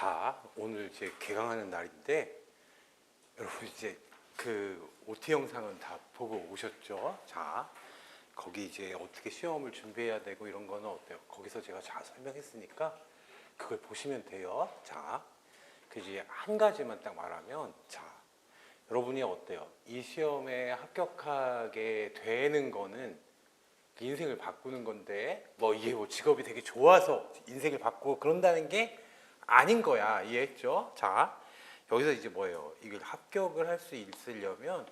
자, 오늘 이제 개강하는 날인데 여러분 이제 그 OT 영상은 다 보고 오셨죠? 자, 거기 이제 어떻게 시험을 준비해야 되고 이런 거는 어때요? 거기서 제가 잘 설명했으니까 그걸 보시면 돼요. 자, 그 이제 한 가지만 딱 말하면, 자, 여러분이 어때요? 이 시험에 합격하게 되는 거는 인생을 바꾸는 건데, 뭐 이게 뭐 직업이 되게 좋아서 인생을 바꾸고 그런다는 게 아닌 거야. 이해했죠? 자, 여기서 이제 뭐예요? 이걸 합격을 할 수 있으려면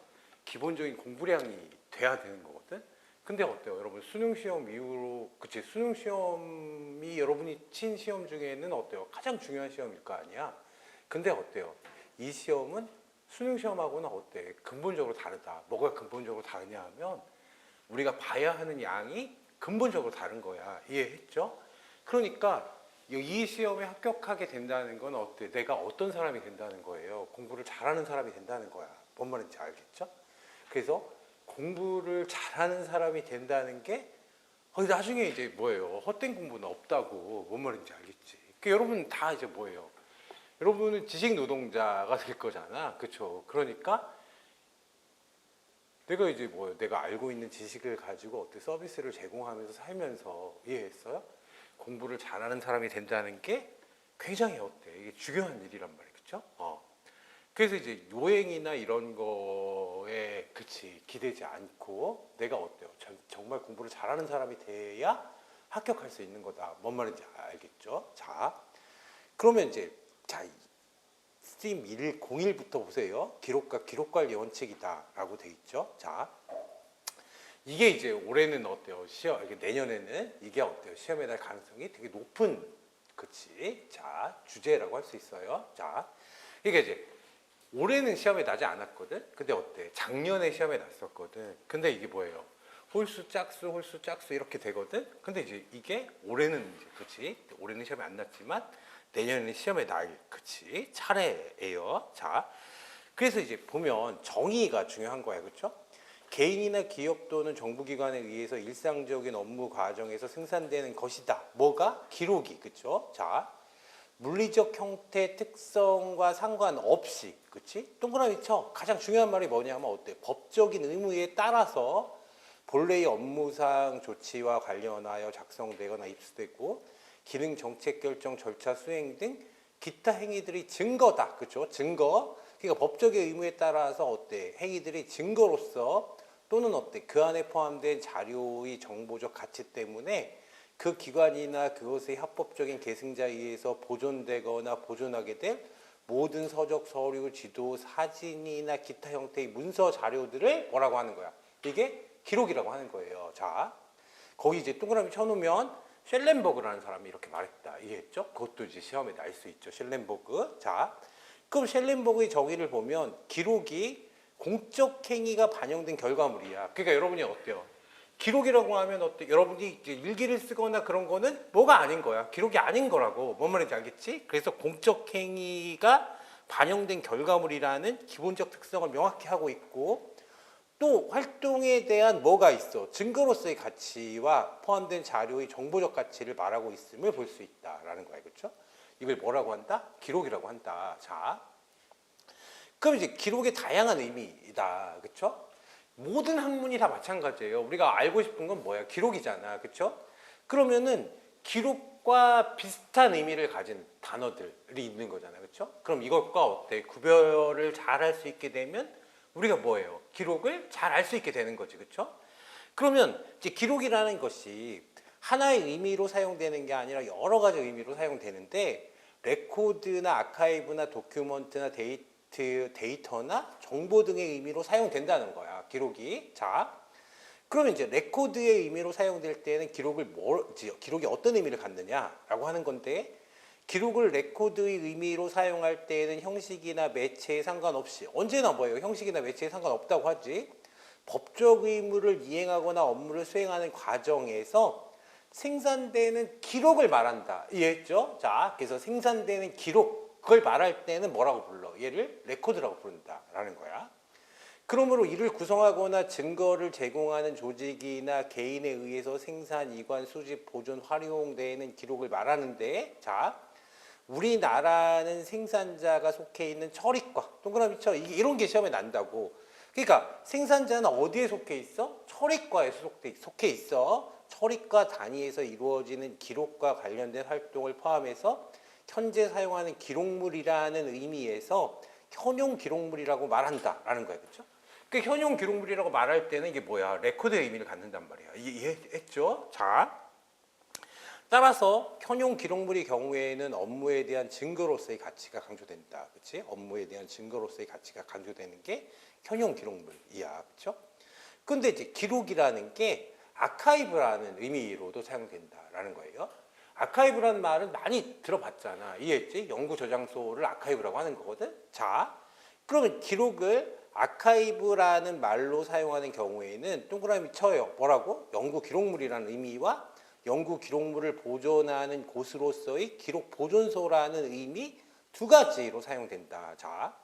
기본적인 공부량이 돼야 되는 거거든. 근데 어때요? 여러분 수능 시험 이후로, 그치? 수능 시험이 여러분이 친 시험 중에는 어때요? 가장 중요한 시험일 거 아니야. 근데 어때요? 이 시험은 수능 시험하고는 어때? 근본적으로 다르다. 뭐가 근본적으로 다르냐 하면 우리가 봐야 하는 양이 근본적으로 다른 거야. 이해했죠? 그러니까 이 시험에 합격하게 된다는 건 어때? 내가 어떤 사람이 된다는 거예요. 공부를 잘하는 사람이 된다는 거야. 뭔 말인지 알겠죠? 그래서 공부를 잘하는 사람이 된다는 게 나중에 이제 뭐예요? 헛된 공부는 없다고. 뭔 말인지 알겠지? 그러니까 여러분 다 이제 뭐예요? 여러분은 지식 노동자가 될 거잖아. 그렇죠? 그러니까 내가 이제 뭐예요? 내가 알고 있는 지식을 가지고 어떤 서비스를 제공하면서 살면서, 이해했어요? 공부를 잘하는 사람이 된다는 게 굉장히 어때? 이게 중요한 일이란 말이에요. 그쵸? 그래서 이제 요행이나 이런 거에, 그치, 기대지 않고 내가 어때요? 정말 공부를 잘하는 사람이 돼야 합격할 수 있는 거다. 뭔 말인지 알겠죠? 자, 그러면 이제, 자, 스팀 101부터 보세요. 기록과 기록관리 원칙이다 라고 돼 있죠. 자, 이게 이제 올해는 어때요? 내년에는 이게 어때요? 시험에 날 가능성이 되게 높은, 그치? 자, 주제라고 할 수 있어요. 자, 이게 이제 올해는 시험에 나지 않았거든? 근데 어때? 작년에 시험에 났었거든. 근데 이게 뭐예요? 홀수, 짝수, 홀수, 짝수 이렇게 되거든? 근데 이제 이게 올해는 이제, 그치? 올해는 시험에 안 났지만 내년에는 시험에 날, 그치? 차례예요. 자, 그래서 이제 보면 정의가 중요한 거야. 그쵸? 개인이나 기업 또는 정부기관에 의해서 일상적인 업무 과정에서 생산되는 것이다. 뭐가? 기록이. 그쵸? 자, 물리적 형태 특성과 상관없이, 그치? 동그라미 쳐. 가장 중요한 말이 뭐냐면 어때? 법적인 의무에 따라서 본래의 업무상 조치와 관련하여 작성되거나 입수되고 기능 정책 결정 절차 수행 등 기타 행위들이 증거다. 그쵸? 증거. 그러니까 법적인 의무에 따라서 어때? 행위들이 증거로서 또는 어때? 그 안에 포함된 자료의 정보적 가치 때문에 그 기관이나 그것의 합법적인 계승자에 의해서 보존되거나 보존하게 될 모든 서적, 서류, 지도, 사진이나 기타 형태의 문서 자료들을 뭐라고 하는 거야? 이게 기록이라고 하는 거예요. 자, 거기 이제 동그라미 쳐놓으면 셸렌버그라는 사람이 이렇게 말했다. 이해했죠? 그것도 이제 시험에 날 수 있죠. 셸렌버그. 자, 그럼 셸렌버그의 정의를 보면 기록이 공적 행위가 반영된 결과물이야. 그러니까 여러분이 어때요? 기록이라고 하면 어때? 여러분이 이제 일기를 쓰거나 그런 거는 뭐가 아닌 거야. 기록이 아닌 거라고. 뭔 말인지 알겠지? 그래서 공적 행위가 반영된 결과물이라는 기본적 특성을 명확히 하고 있고, 또 활동에 대한 뭐가 있어? 증거로서의 가치와 포함된 자료의 정보적 가치를 말하고 있음을 볼 수 있다라는 거야. 그렇죠? 이걸 뭐라고 한다? 기록이라고 한다. 자, 그럼 이제 기록의 다양한 의미이다. 그렇죠? 모든 학문이 다 마찬가지예요. 우리가 알고 싶은 건 뭐야? 기록이잖아. 그렇죠? 그러면은 기록과 비슷한 의미를 가진 단어들이 있는 거잖아. 그렇죠? 그럼 이것과 어때? 구별을 잘 할 수 있게 되면 우리가 뭐예요? 기록을 잘 알 수 있게 되는 거지. 그렇죠? 그러면 이제 기록이라는 것이 하나의 의미로 사용되는 게 아니라 여러 가지 의미로 사용되는데, 레코드나 아카이브나 도큐먼트나 데이터나 정보 등의 의미로 사용된다는 거야. 기록이. 자, 그러면 이제 레코드의 의미로 사용될 때는 기록이 어떤 의미를 갖느냐라고 하는 건데, 기록을 레코드의 의미로 사용할 때에는 형식이나 매체에 상관없이, 언제나 뭐예요? 형식이나 매체에 상관없다고 하지. 법적 의무를 이행하거나 업무를 수행하는 과정에서 생산되는 기록을 말한다. 이해했죠? 자, 그래서 생산되는 기록, 그걸 말할 때는 뭐라고 불러? 얘를 레코드라고 부른다라는 거야. 그러므로 이를 구성하거나 증거를 제공하는 조직이나 개인에 의해서 생산, 이관, 수집, 보존, 활용되는 기록을 말하는데, 자, 우리나라는 생산자가 속해 있는 처리과, 동그라미 쳐, 이런 게 시험에 난다고. 그러니까 생산자는 어디에 속해 있어? 처리과에서 속해 있어. 처리과 단위에서 이루어지는 기록과 관련된 활동을 포함해서 현재 사용하는 기록물이라는 의미에서 현용 기록물이라고 말한다라는 거예요. 그렇죠? 그 현용 기록물이라고 말할 때는 이게 뭐야? 레코드의 의미를 갖는단 말이야. 이해했죠? 자, 따라서 현용 기록물의 경우에는 업무에 대한 증거로서의 가치가 강조된다. 그렇지? 업무에 대한 증거로서의 가치가 강조되는 게 현용 기록물이야. 그렇죠? 근데 이제 기록이라는 게 아카이브라는 의미로도 사용된다라는 거예요. 아카이브라는 말은 많이 들어봤잖아. 이해했지? 연구 저장소를 아카이브라고 하는 거거든. 자, 그러면 기록을 아카이브라는 말로 사용하는 경우에는 동그라미 쳐요. 뭐라고? 연구 기록물이라는 의미와 연구 기록물을 보존하는 곳으로서의 기록 보존소라는 의미 두 가지로 사용된다. 자,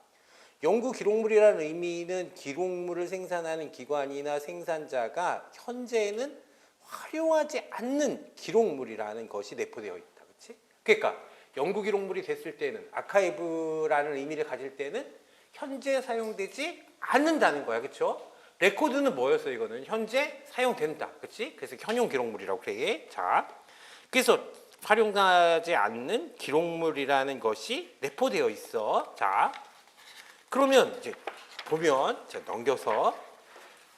연구 기록물이라는 의미는 기록물을 생산하는 기관이나 생산자가 현재는 활용하지 않는 기록물이라는 것이 내포되어 있다. 그렇지? 그러니까 연구 기록물이 됐을 때는 아카이브라는 의미를 가질 때는 현재 사용되지 않는다는 거야. 그렇죠? 레코드는 뭐였어? 이거는 현재 사용된다. 그렇지? 그래서 현용 기록물이라고 그래. 자, 그래서 활용하지 않는 기록물이라는 것이 내포되어 있어. 자, 그러면 이제 보면 자, 넘겨서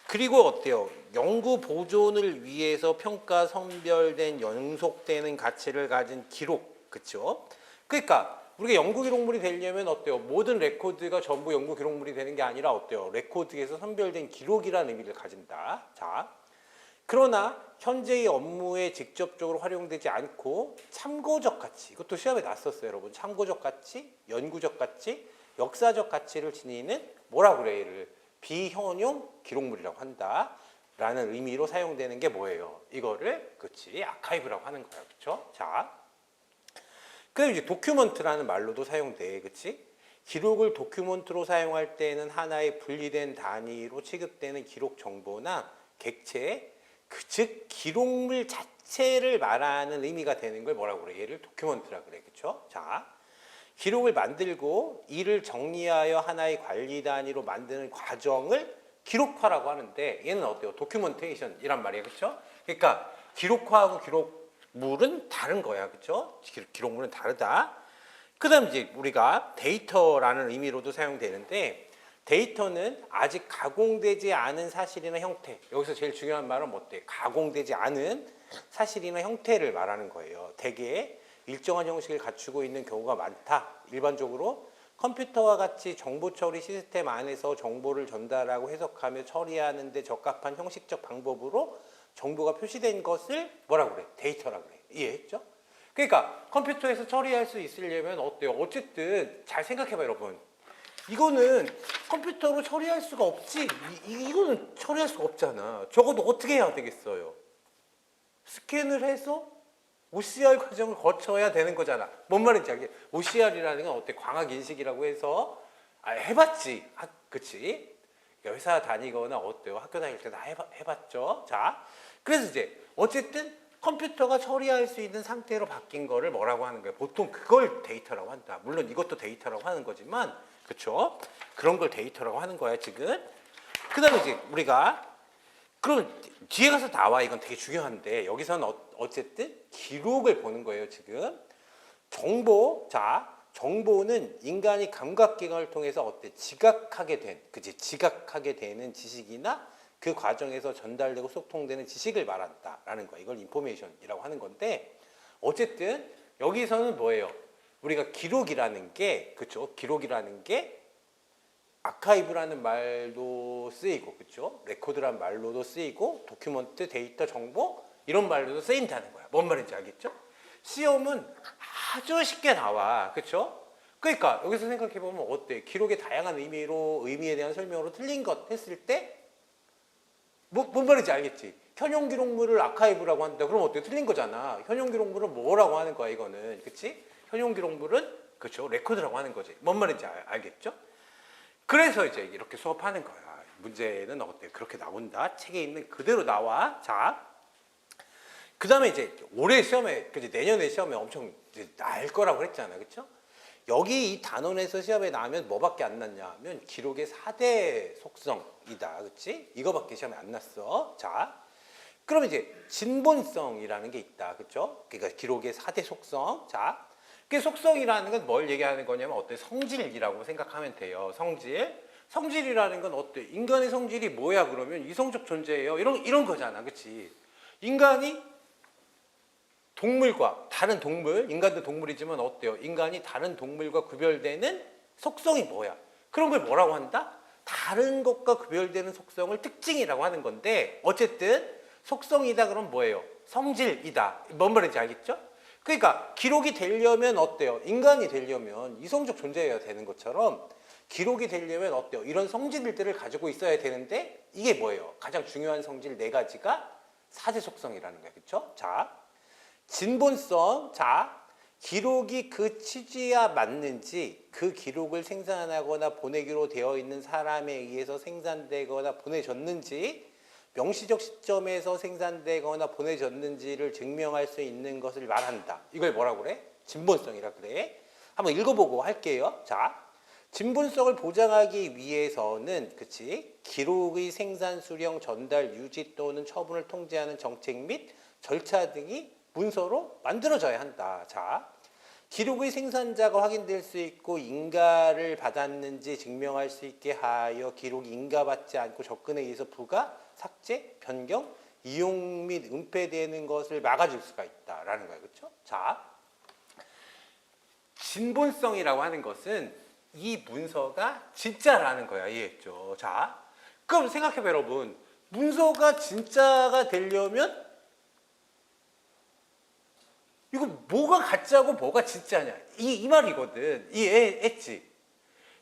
그리고 어때요? 연구 보존을 위해서 평가 선별된 연속되는 가치를 가진 기록, 그렇죠? 그러니까 우리가 연구 기록물이 되려면 어때요? 모든 레코드가 전부 연구 기록물이 되는 게 아니라 어때요? 레코드에서 선별된 기록이라는 의미를 가진다. 자, 그러나 현재의 업무에 직접적으로 활용되지 않고 참고적 가치, 이것도 시험에 났었어요, 여러분. 참고적 가치, 연구적 가치, 역사적 가치를 지니는 뭐라고 그래? 얘를 비현용 기록물이라고 한다라는 의미로 사용되는 게 뭐예요? 이거를 그치 아카이브라고 하는 거야, 그렇죠? 자, 그다음 이제 도큐먼트라는 말로도 사용돼, 그치? 기록을 도큐먼트로 사용할 때는 하나의 분리된 단위로 취급되는 기록 정보나 객체, 즉 기록물 자체를 말하는 의미가 되는 걸 뭐라고 그래? 얘를 도큐먼트라 그래, 그렇죠? 자, 기록을 만들고 이를 정리하여 하나의 관리 단위로 만드는 과정을 기록화라고 하는데 얘는 어때요? 도큐멘테이션이란 말이에요, 그렇죠? 그러니까 기록화하고 기록물은 다른 거야, 그렇죠? 기록물은 다르다. 그다음 이제 우리가 데이터라는 의미로도 사용되는데 데이터는 아직 가공되지 않은 사실이나 형태. 여기서 제일 중요한 말은 뭐대? 가공되지 않은 사실이나 형태를 말하는 거예요. 대개 일정한 형식을 갖추고 있는 경우가 많다. 일반적으로 컴퓨터와 같이 정보 처리 시스템 안에서 정보를 전달하고 해석하며 처리하는 데 적합한 형식적 방법으로 정보가 표시된 것을 뭐라고 그래? 데이터라고 그래. 이해했죠? 그러니까 컴퓨터에서 처리할 수 있으려면 어때요? 어쨌든 잘 생각해봐, 여러분. 이거는 컴퓨터로 처리할 수가 없지. 이거는 처리할 수가 없잖아. 적어도 어떻게 해야 되겠어요? 스캔을 해서 OCR 과정을 거쳐야 되는 거잖아. 뭔 말인지 알겠지? OCR이라는 건 어때? 광학 인식이라고 해서 해봤지. 그치? 회사 다니거나 어때요? 학교 다닐 때 다 해봤죠. 자, 그래서 이제 어쨌든 컴퓨터가 처리할 수 있는 상태로 바뀐 거를 뭐라고 하는 거예요? 보통 그걸 데이터라고 한다. 물론 이것도 데이터라고 하는 거지만, 그렇죠? 그런 걸 데이터라고 하는 거야 지금. 그다음에 이제 우리가 그럼 뒤에 가서 나와. 이건 되게 중요한데 여기서는 어쨌든 기록을 보는 거예요 지금. 정보, 자, 정보는 인간이 감각기관을 통해서 어때? 지각하게 된, 그치? 지각하게 되는 지식이나 그 과정에서 전달되고 소통되는 지식을 말한다라는 거야. 이걸 인포메이션이라고 하는 건데 어쨌든 여기서는 뭐예요? 우리가 기록이라는 게, 그쵸? 기록이라는 게 아카이브라는 말도 쓰이고, 그쵸? 레코드라는 말로도 쓰이고, 도큐먼트, 데이터, 정보 이런 말로도 쓰인다는 거야. 뭔 말인지 알겠죠? 시험은 아주 쉽게 나와, 그쵸? 그러니까 여기서 생각해 보면 어때? 기록의 다양한 의미에 대한 설명으로 틀린 것 했을 때 뭔 말인지 알겠지? 현용 기록물을 아카이브라고 한다. 그럼 어때? 틀린 거잖아. 현용 기록물은 뭐라고 하는 거야, 이거는. 그치? 현용 기록물은, 그쵸? 레코드라고 하는 거지. 뭔 말인지 알겠죠? 그래서 이제 이렇게 수업하는 거야. 문제는 어때? 그렇게 나온다. 책에 있는 그대로 나와. 자, 그 다음에 이제 올해 시험에, 그치? 내년에 시험에 엄청 알 거라고 그랬잖아, 그렇죠? 여기 이 단원에서 시험에 나오면 뭐밖에 안 났냐 하면 기록의 4대 속성이다, 그렇지? 이거밖에 시험에 안 났어. 자, 그러면 이제 진본성이라는 게 있다, 그렇죠? 그러니까 기록의 4대 속성. 자, 그 속성이라는 건 뭘 얘기하는 거냐면 어때? 성질이라고 생각하면 돼요. 성질. 성질이라는 건 어때? 인간의 성질이 뭐야? 그러면 이성적 존재예요. 이런 거잖아, 그렇지? 인간이 동물과 다른 동물, 인간도 동물이지만 어때요? 인간이 다른 동물과 구별되는 속성이 뭐야? 그런 걸 뭐라고 한다? 다른 것과 구별되는 속성을 특징이라고 하는 건데 어쨌든 속성이다 그러면 뭐예요? 성질이다. 뭔 말인지 알겠죠? 그러니까 기록이 되려면 어때요? 인간이 되려면 이성적 존재여야 되는 것처럼 기록이 되려면 어때요? 이런 성질들을 가지고 있어야 되는데 이게 뭐예요? 가장 중요한 성질 4가지가 4대 속성이라는 거예요. 그렇죠? 자, 진본성. 자, 기록이 그 취지와 맞는지 그 기록을 생산하거나 보내기로 되어 있는 사람에 의해서 생산되거나 보내졌는지 명시적 시점에서 생산되거나 보내졌는지를 증명할 수 있는 것을 말한다. 이걸 뭐라고 그래? 진본성이라 그래. 한번 읽어보고 할게요. 자, 진본성을 보장하기 위해서는 그치? 기록의 생산, 수령, 전달, 유지 또는 처분을 통제하는 정책 및 절차 등이 문서로 만들어져야 한다. 자, 기록의 생산자가 확인될 수 있고 인가를 받았는지 증명할 수 있게 하여 기록이 인가받지 않고 접근에 의해서 부가, 삭제, 변경, 이용 및 은폐되는 것을 막아줄 수가 있다라는 거예요. 그렇죠? 자, 진본성이라고 하는 것은 이 문서가 진짜라는 거야. 이해했죠? 자, 그럼 생각해봐요, 여러분. 문서가 진짜가 되려면 이거 뭐가 가짜고 뭐가 진짜냐 이 말이거든. 이해했지?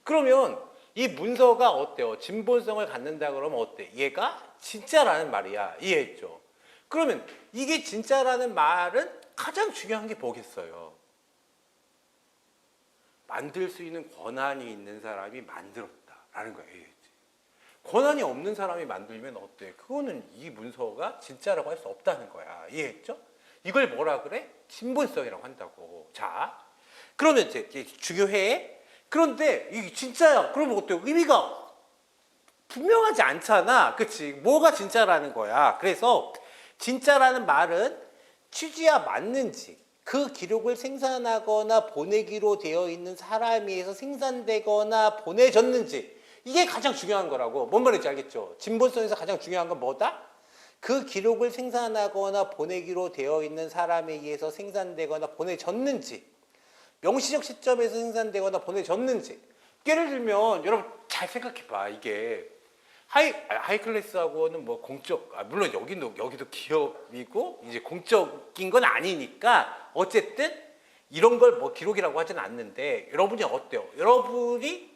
그러면 이 문서가 어때요? 진본성을 갖는다 그러면 어때? 얘가 진짜라는 말이야. 이해했죠? 그러면 이게 진짜라는 말은 가장 중요한 게 뭐겠어요? 만들 수 있는 권한이 있는 사람이 만들었다라는 거야. 이해했지? 권한이 없는 사람이 만들면 어때? 그거는 이 문서가 진짜라고 할 수 없다는 거야. 이해했죠? 이걸 뭐라 그래? 진본성이라고 한다고. 자, 그러면 이제 중요해. 그런데 이게 진짜야. 그러면 어때요? 의미가 분명하지 않잖아. 그치? 뭐가 진짜라는 거야. 그래서 진짜라는 말은 취지와 맞는지 그 기록을 생산하거나 보내기로 되어 있는 사람에 의해서 생산되거나 보내졌는지 이게 가장 중요한 거라고. 뭔 말인지 알겠죠? 진본성에서 가장 중요한 건 뭐다? 그 기록을 생산하거나 보내기로 되어 있는 사람에 의해서 생산되거나 보내졌는지 명시적 시점에서 생산되거나 보내졌는지. 예를 들면 여러분 잘 생각해봐. 이게 하이클래스하고는 뭐 공적, 물론 여기도 기업이고 이제 공적인 건 아니니까 어쨌든 이런 걸 뭐 기록이라고 하진 않는데 여러분이 어때요? 여러분이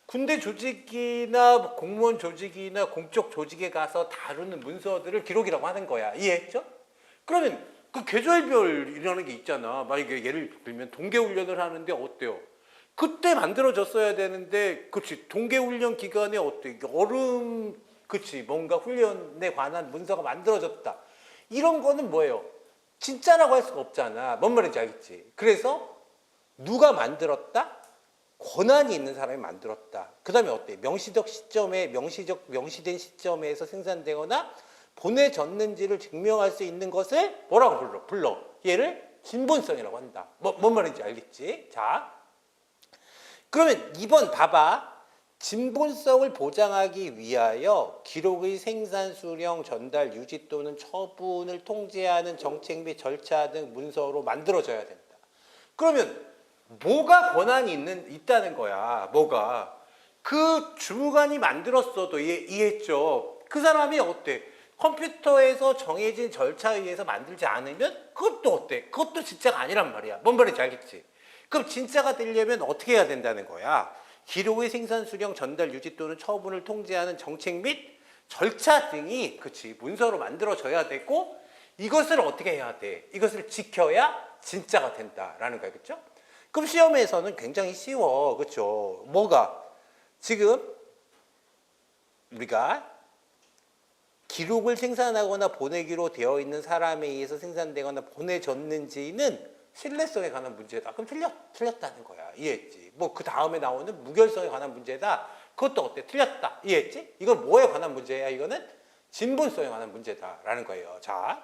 군대 조직이나 공무원 조직이나 공적 조직에 가서 다루는 문서들을 기록이라고 하는 거야. 이해했죠? 그러면 그 계절별이라는 게 있잖아. 만약에 예를 들면 동계훈련을 하는데 어때요? 그때 만들어졌어야 되는데, 그치, 동계훈련 기간에 어때? 여름, 그치, 뭔가 훈련에 관한 문서가 만들어졌다. 이런 거는 뭐예요? 진짜라고 할 수가 없잖아. 뭔 말인지 알겠지? 그래서 누가 만들었다? 권한이 있는 사람이 만들었다. 그 다음에 어때? 명시된 시점에서 생산되거나 보내졌는지를 증명할 수 있는 것을 뭐라고 불러? 얘를 진본성이라고 한다. 뭔 말인지 알겠지? 자, 그러면 2번 봐봐. 진본성을 보장하기 위하여 기록의 생산, 수령, 전달, 유지 또는 처분을 통제하는 정책 및 절차 등 문서로 만들어져야 된다. 그러면 뭐가 권한이 있다는 거야. 뭐가? 그 주무관이 만들었어도 이해했죠? 그 사람이 어때? 컴퓨터에서 정해진 절차에 의해서 만들지 않으면 그것도 어때? 그것도 진짜가 아니란 말이야. 뭔 말인지 알겠지? 그럼 진짜가 되려면 어떻게 해야 된다는 거야? 기록의 생산, 수령, 전달, 유지 또는 처분을 통제하는 정책 및 절차 등이 그치 문서로 만들어져야 되고 이것을 어떻게 해야 돼? 이것을 지켜야 진짜가 된다라는 거야. 그렇죠? 그럼 시험에서는 굉장히 쉬워. 그렇죠? 뭐가? 지금 우리가 기록을 생산하거나 보내기로 되어 있는 사람에 의해서 생산되거나 보내졌는지는 신뢰성에 관한 문제다. 그럼 틀렸다는 거야. 이해했지? 뭐 그 다음에 나오는 무결성에 관한 문제다. 그것도 어때? 틀렸다. 이해했지? 이건 뭐에 관한 문제야? 이거는 진본성에 관한 문제다라는 거예요. 자,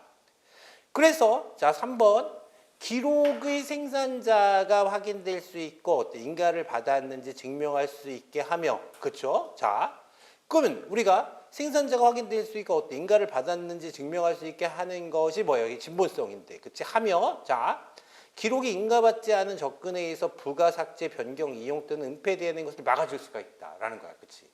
그래서 자 3번 기록의 생산자가 확인될 수 있고 어때? 인가를 받았는지 증명할 수 있게 하며, 그렇죠? 자, 그러면 우리가 생산자가 확인될 수 있고 어때? 인가를 받았는지 증명할 수 있게 하는 것이 뭐예요? 이게 진본성인데, 그렇지? 하며, 자, 기록이 인가받지 않은 접근에 의해서 부가, 삭제, 변경, 이용 또는 은폐되는 것을 막아줄 수가 있다라는 거야, 그렇지?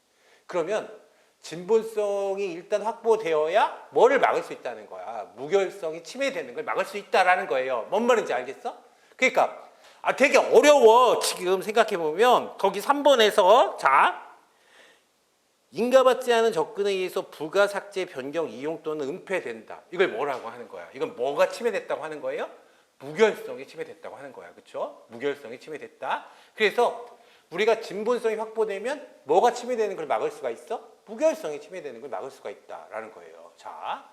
그러면 진본성이 일단 확보되어야 뭐를 막을 수 있다는 거야. 무결성이 침해되는 걸 막을 수 있다라는 거예요. 뭔 말인지 알겠어? 그러니까 되게 어려워. 지금 생각해보면 거기 3번에서 자 인가받지 않은 접근에 의해서 부가, 삭제, 변경, 이용 또는 은폐된다. 이걸 뭐라고 하는 거야? 이건 뭐가 침해됐다고 하는 거예요? 무결성이 침해됐다고 하는 거야. 그렇죠? 무결성이 침해됐다. 그래서 우리가 진본성이 확보되면 뭐가 침해되는 걸 막을 수가 있어? 무결성이 침해되는 걸 막을 수가 있다라는 거예요. 자,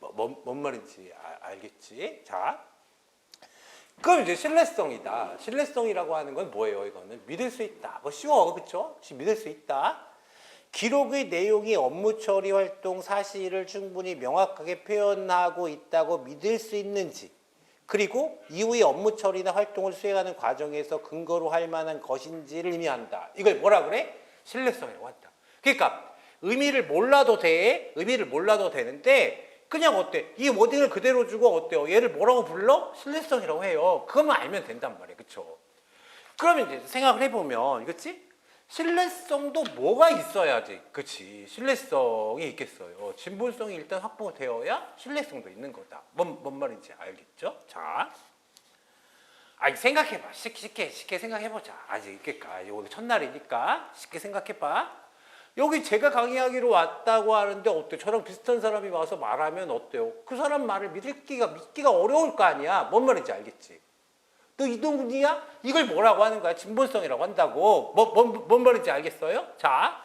뭔 말인지 알겠지? 자, 그럼 이제 신뢰성이다. 신뢰성이라고 하는 건 뭐예요? 이거는 믿을 수 있다. 뭐 쉬워, 그렇죠? 믿을 수 있다. 기록의 내용이 업무 처리 활동 사실을 충분히 명확하게 표현하고 있다고 믿을 수 있는지, 그리고 이후의 업무 처리나 활동을 수행하는 과정에서 근거로 할 만한 것인지를 의미한다. 이걸 뭐라 그래? 신뢰성이라고 한다. 그러니까 의미를 몰라도 돼. 의미를 몰라도 되는데 그냥 어때? 이 워딩을 그대로 주고 어때요? 얘를 뭐라고 불러? 신뢰성이라고 해요. 그것만 알면 된단 말이에요. 그렇죠? 그러면 이제 생각을 해보면, 그렇지? 신뢰성도 뭐가 있어야지, 그렇지? 신뢰성이 있겠어요. 진본성이 일단 확보되어야 신뢰성도 있는 거다. 뭔 말인지 알겠죠? 자, 생각해봐. 쉽게 생각해보자. 아직 오늘 첫날이니까 쉽게 생각해봐. 여기 제가 강의하기로 왔다고 하는데 어때요? 저랑 비슷한 사람이 와서 말하면 어때요? 그 사람 말을 믿기가 어려울 거 아니야. 뭔 말인지 알겠지? 너 이동훈이야? 이걸 뭐라고 하는 거야? 진본성이라고 한다고. 뭔 말인지 알겠어요? 자,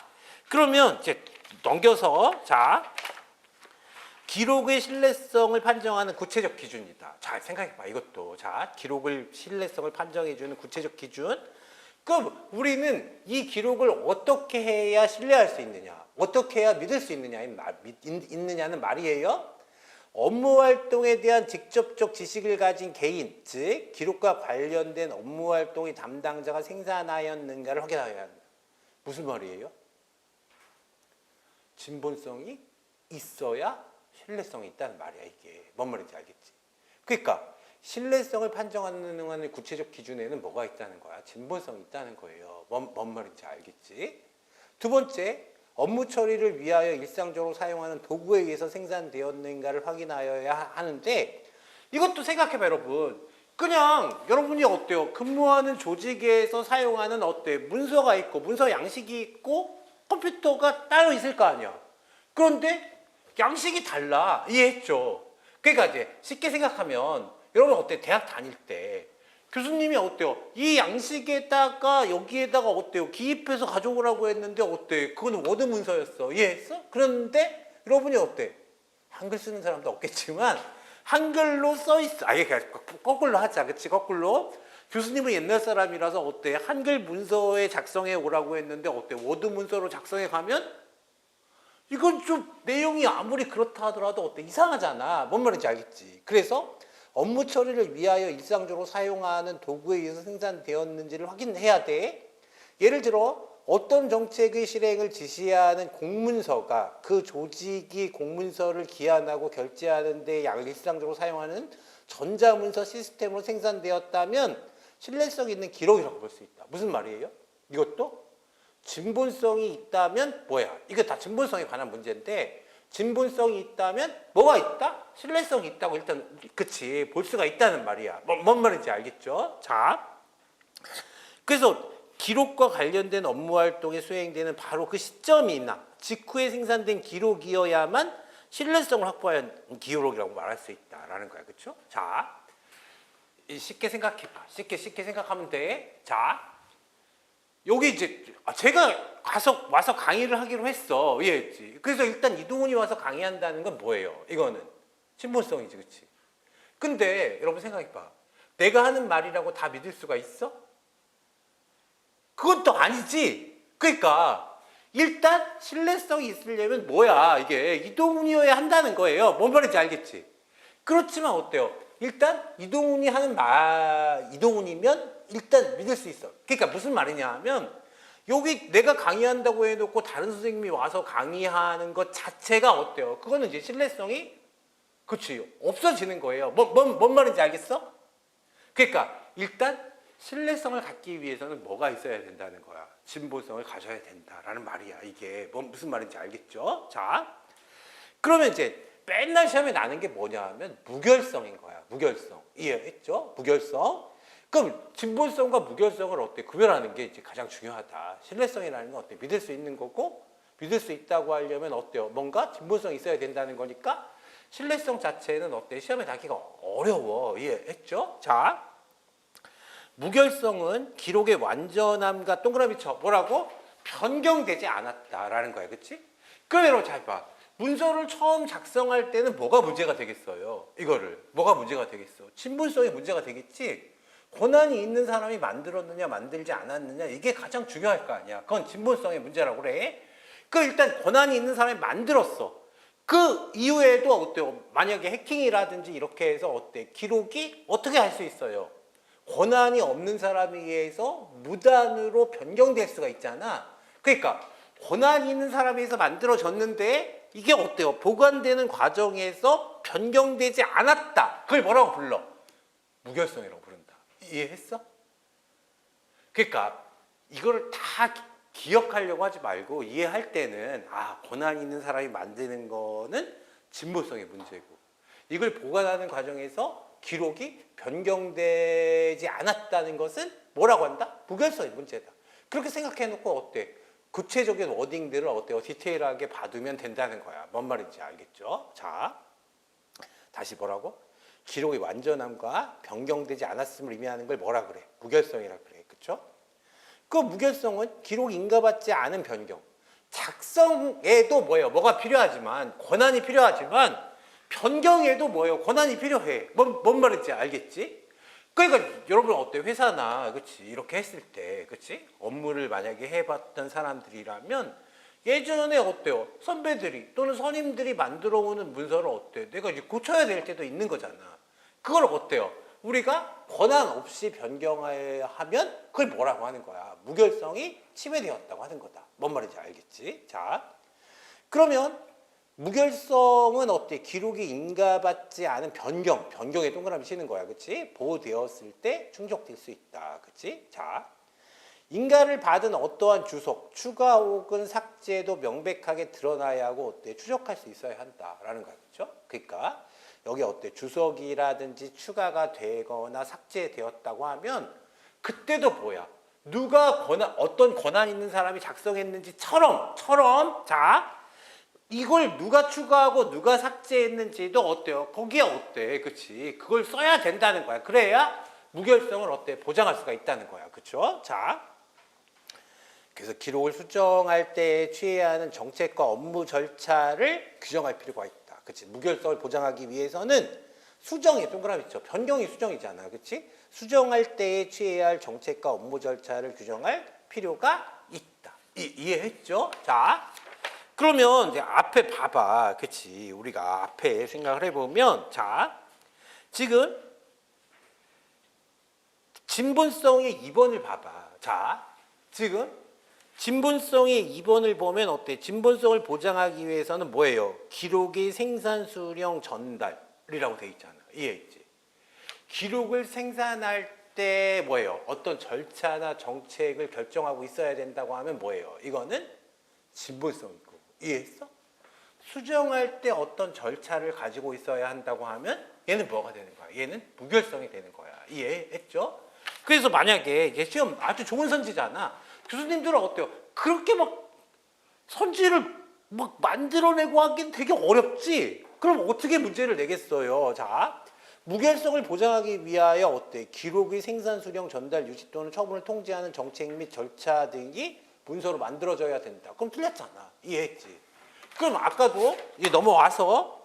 그러면 이제 넘겨서 자, 기록의 신뢰성을 판정하는 구체적 기준이다. 자, 생각해봐. 이것도 자, 기록을 신뢰성을 판정해주는 구체적 기준. 그럼 우리는 이 기록을 어떻게 해야 신뢰할 수 있느냐? 어떻게 해야 믿을 수 있느냐는 말이에요. 업무 활동에 대한 직접적 지식을 가진 개인, 즉 기록과 관련된 업무 활동의 담당자가 생산하였는가를 확인하여야 한다. 무슨 말이에요? 진본성이 있어야 신뢰성이 있다는 말이야. 이게 뭔 말인지 알겠지? 그러니까 신뢰성을 판정하는 구체적 기준에는 뭐가 있다는 거야? 진본성이 있다는 거예요. 뭔 말인지 알겠지? 두 번째, 업무 처리를 위하여 일상적으로 사용하는 도구에 의해서 생산되었는가를 확인하여야 하는데, 이것도 생각해봐, 여러분. 그냥 여러분이 어때요? 근무하는 조직에서 사용하는 어때? 문서가 있고 문서 양식이 있고 컴퓨터가 따로 있을 거 아니야. 그런데 양식이 달라. 이해했죠? 그러니까 이제 쉽게 생각하면 여러분 어때? 대학 다닐 때 교수님이 어때요? 이 양식에다가 여기에다가 어때요? 기입해서 가져오라고 했는데 어때? 그건 워드 문서였어. 이해했어? 그런데 여러분이 어때? 한글 쓰는 사람도 없겠지만 한글로 써 있어. 거꾸로 하자. 그치? 거꾸로. 교수님은 옛날 사람이라서 어때? 한글 문서에 작성해 오라고 했는데 어때? 워드 문서로 작성해 가면 이건 좀 내용이 아무리 그렇다 하더라도 어때? 이상하잖아. 뭔 말인지 알겠지? 그래서 업무 처리를 위하여 일상적으로 사용하는 도구에 의해서 생산되었는지를 확인해야 돼. 예를 들어 어떤 정책의 실행을 지시하는 공문서가 그 조직이 공문서를 기한하고 결제하는 데 일상적으로 사용하는 전자문서 시스템으로 생산되었다면 신뢰성 있는 기록이라고 볼 수 있다. 무슨 말이에요? 이것도 진본성이 있다면 뭐야? 이거 다 진본성에 관한 문제인데 진본성이 있다면 뭐가 있다? 신뢰성이 있다고 일단 그치 볼 수가 있다는 말이야. 뭔 말인지 알겠죠? 자, 그래서 기록과 관련된 업무 활동에 수행되는 바로 그 시점이나 직후에 생산된 기록이어야만 신뢰성을 확보한 기록이라고 말할 수 있다라는 거야. 그렇죠? 자, 쉽게 생각해봐. 쉽게 생각하면 돼. 자, 여기 이제 제가 와서 강의를 하기로 했어. 이해했지? 그래서 일단 이동훈이 와서 강의한다는 건 뭐예요? 이거는 신본성이지, 그렇지? 근데 여러분 생각해봐. 내가 하는 말이라고 다 믿을 수가 있어? 그건 또 아니지. 그러니까 일단 신뢰성이 있으려면 뭐야 이게 이동훈이어야 한다는 거예요. 뭔 말인지 알겠지? 그렇지만 어때요? 일단 이동훈이 하는 말, 이동훈이면 일단 믿을 수 있어. 그러니까 무슨 말이냐 하면 여기 내가 강의한다고 해놓고 다른 선생님이 와서 강의하는 것 자체가 어때요? 그거는 이제 신뢰성이 그치 없어지는 거예요. 뭔 말인지 알겠어? 그러니까 일단 신뢰성을 갖기 위해서는 뭐가 있어야 된다는 거야. 진보성을 가져야 된다라는 말이야. 이게 무슨 말인지 알겠죠? 자, 그러면 이제 맨날 시험에 나는 게 뭐냐 하면 무결성인 거야. 무결성. 이해했죠? 무결성. 그럼 진보성과 무결성을 어때 구별하는 게 이제 가장 중요하다. 신뢰성이라는 건 어때 믿을 수 있는 거고 믿을 수 있다고 하려면 어때요? 뭔가 진보성이 있어야 된다는 거니까 신뢰성 자체는 어때 시험에 나기가 어려워. 이해했죠? 자, 무결성은 기록의 완전함과 동그라미 쳐 뭐라고? 변경되지 않았다라는 거야. 그치? 그러면 여러분 잘 봐. 문서를 처음 작성할 때는 뭐가 문제가 되겠어요? 이거를 뭐가 문제가 되겠어? 신분성이 문제가 되겠지? 권한이 있는 사람이 만들었느냐 만들지 않았느냐 이게 가장 중요할 거 아니야. 그건 진보성의 문제라고 그래. 그 일단 권한이 있는 사람이 만들었어. 그 이후에도 어때요? 만약에 해킹이라든지 이렇게 해서 어때? 기록이 어떻게 할 수 있어요? 권한이 없는 사람에 의해서 무단으로 변경될 수가 있잖아. 그러니까 권한이 있는 사람에 의해서 만들어졌는데 이게 어때요? 보관되는 과정에서 변경되지 않았다. 그걸 뭐라고 불러? 무결성이라고 부른다. 이해했어? 그러니까 이거를 다 기억하려고 하지 말고 이해할 때는 권한 있는 사람이 만드는 거는 진보성의 문제고 이걸 보관하는 과정에서 기록이 변경되지 않았다는 것은 뭐라고 한다? 무결성의 문제다. 그렇게 생각해놓고 어때? 구체적인 워딩들을 어때요? 디테일하게 봐두면 된다는 거야. 뭔 말인지 알겠죠? 자, 다시 뭐라고? 기록의 완전함과 변경되지 않았음을 의미하는 걸 뭐라 그래? 무결성이라 그래. 그쵸? 그 무결성은 기록이 인가받지 않은 변경. 작성에도 뭐예요? 뭐가 필요하지만, 권한이 필요하지만, 변경에도 뭐예요? 권한이 필요해. 뭔 말인지 알겠지? 그러니까 여러분 어때? 회사나, 그치? 이렇게 했을 때, 그치? 업무를 만약에 해봤던 사람들이라면, 예전에 어때요? 선배들이 또는 선임들이 만들어 오는 문서를 어때? 내가 이제 고쳐야 될 때도 있는 거잖아. 그걸 어때요? 우리가 권한 없이 변경하면 그걸 뭐라고 하는 거야? 무결성이 침해되었다고 하는 거다. 뭔 말인지 알겠지? 자, 그러면 무결성은 어때? 기록이 인가받지 않은 변경에 동그라미 치는 거야. 그치? 보호되었을 때 충족될 수 있다. 그치? 자, 인가를 받은 어떠한 주석, 추가 혹은 삭제도 명백하게 드러나야 하고 어때? 추적할 수 있어야 한다라는 거야. 그렇죠? 그러니까 여기 어때? 주석이라든지 추가가 되거나 삭제되었다고 하면 그때도 뭐야? 누가 어떤 권한 있는 사람이 작성했는지처럼 자, 이걸 누가 추가하고 누가 삭제했는지도 어때요? 거기에 어때? 그치? 그걸 써야 된다는 거야. 그래야 무결성을 어때? 보장할 수가 있다는 거야. 그쵸? 자, 그래서 기록을 수정할 때 취해야 하는 정책과 업무 절차를 규정할 필요가 있다. 그치? 무결성을 보장하기 위해서는 수정이 동그라미 있죠. 변경이 수정이잖아. 그치? 수정할 때에 취해야 할 정책과 업무 절차를 규정할 필요가 있다. 이해했죠? 자, 그러면 이제 앞에 봐봐. 그치? 우리가 앞에 생각을 해보면, 자, 지금 진본성의 2번을 봐봐. 자, 지금 진본성의 2번을 보면 어때? 진본성을 보장하기 위해서는 뭐예요? 기록의 생산, 수령, 전달이라고 돼 있잖아. 이해했지? 기록을 생산할 때 뭐예요? 어떤 절차나 정책을 결정하고 있어야 된다고 하면 뭐예요? 이거는 진본성이고. 이해했어? 수정할 때 어떤 절차를 가지고 있어야 한다고 하면 얘는 뭐가 되는 거야? 얘는 무결성이 되는 거야. 이해했죠? 그래서 만약에 이게 시험 아주 좋은 선지잖아. 교수님들은 어때요? 그렇게 막 선지를 막 만들어내고 하긴 되게 어렵지? 그럼 어떻게 문제를 내겠어요? 자, 무결성을 보장하기 위하여 어때? 기록의 생산, 수령, 전달, 유지 또는 처분을 통제하는 정책 및 절차 등이 문서로 만들어져야 된다. 그럼 틀렸잖아. 이해했지? 그럼 아까도 이제 넘어와서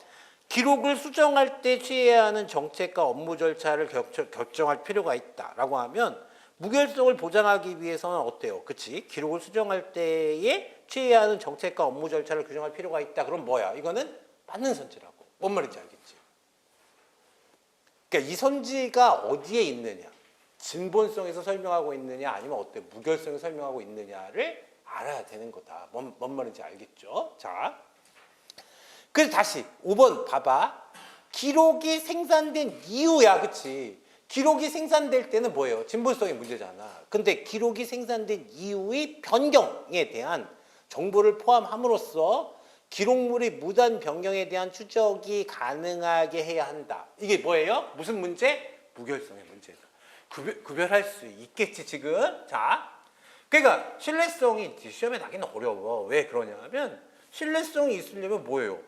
기록을 수정할 때 취해야 하는 정책과 업무 절차를 결정할 필요가 있다라고 하면 무결성을 보장하기 위해서는 어때요? 그치? 기록을 수정할 때에 취해야 하는 정책과 업무 절차를 규정할 필요가 있다. 그럼 뭐야? 이거는 맞는 선지라고. 뭔 말인지 알겠지? 그러니까 이 선지가 어디에 있느냐? 진본성에서 설명하고 있느냐 아니면 어때? 무결성에서 설명하고 있느냐를 알아야 되는 거다. 뭔 말인지 알겠죠? 자, 그래서 다시 5번 봐봐. 기록이 생산된 이유야. 그치? 기록이 생산될 때는 뭐예요? 진본성의 문제잖아. 근데 기록이 생산된 이유의 변경에 대한 정보를 포함함으로써 기록물의 무단 변경에 대한 추적이 가능하게 해야 한다. 이게 뭐예요? 무슨 문제? 무결성의 문제다. 구별할 수 있겠지 지금. 자, 그러니까 신뢰성이 시험에 나기는 어려워. 왜 그러냐면 신뢰성이 있으려면 뭐예요?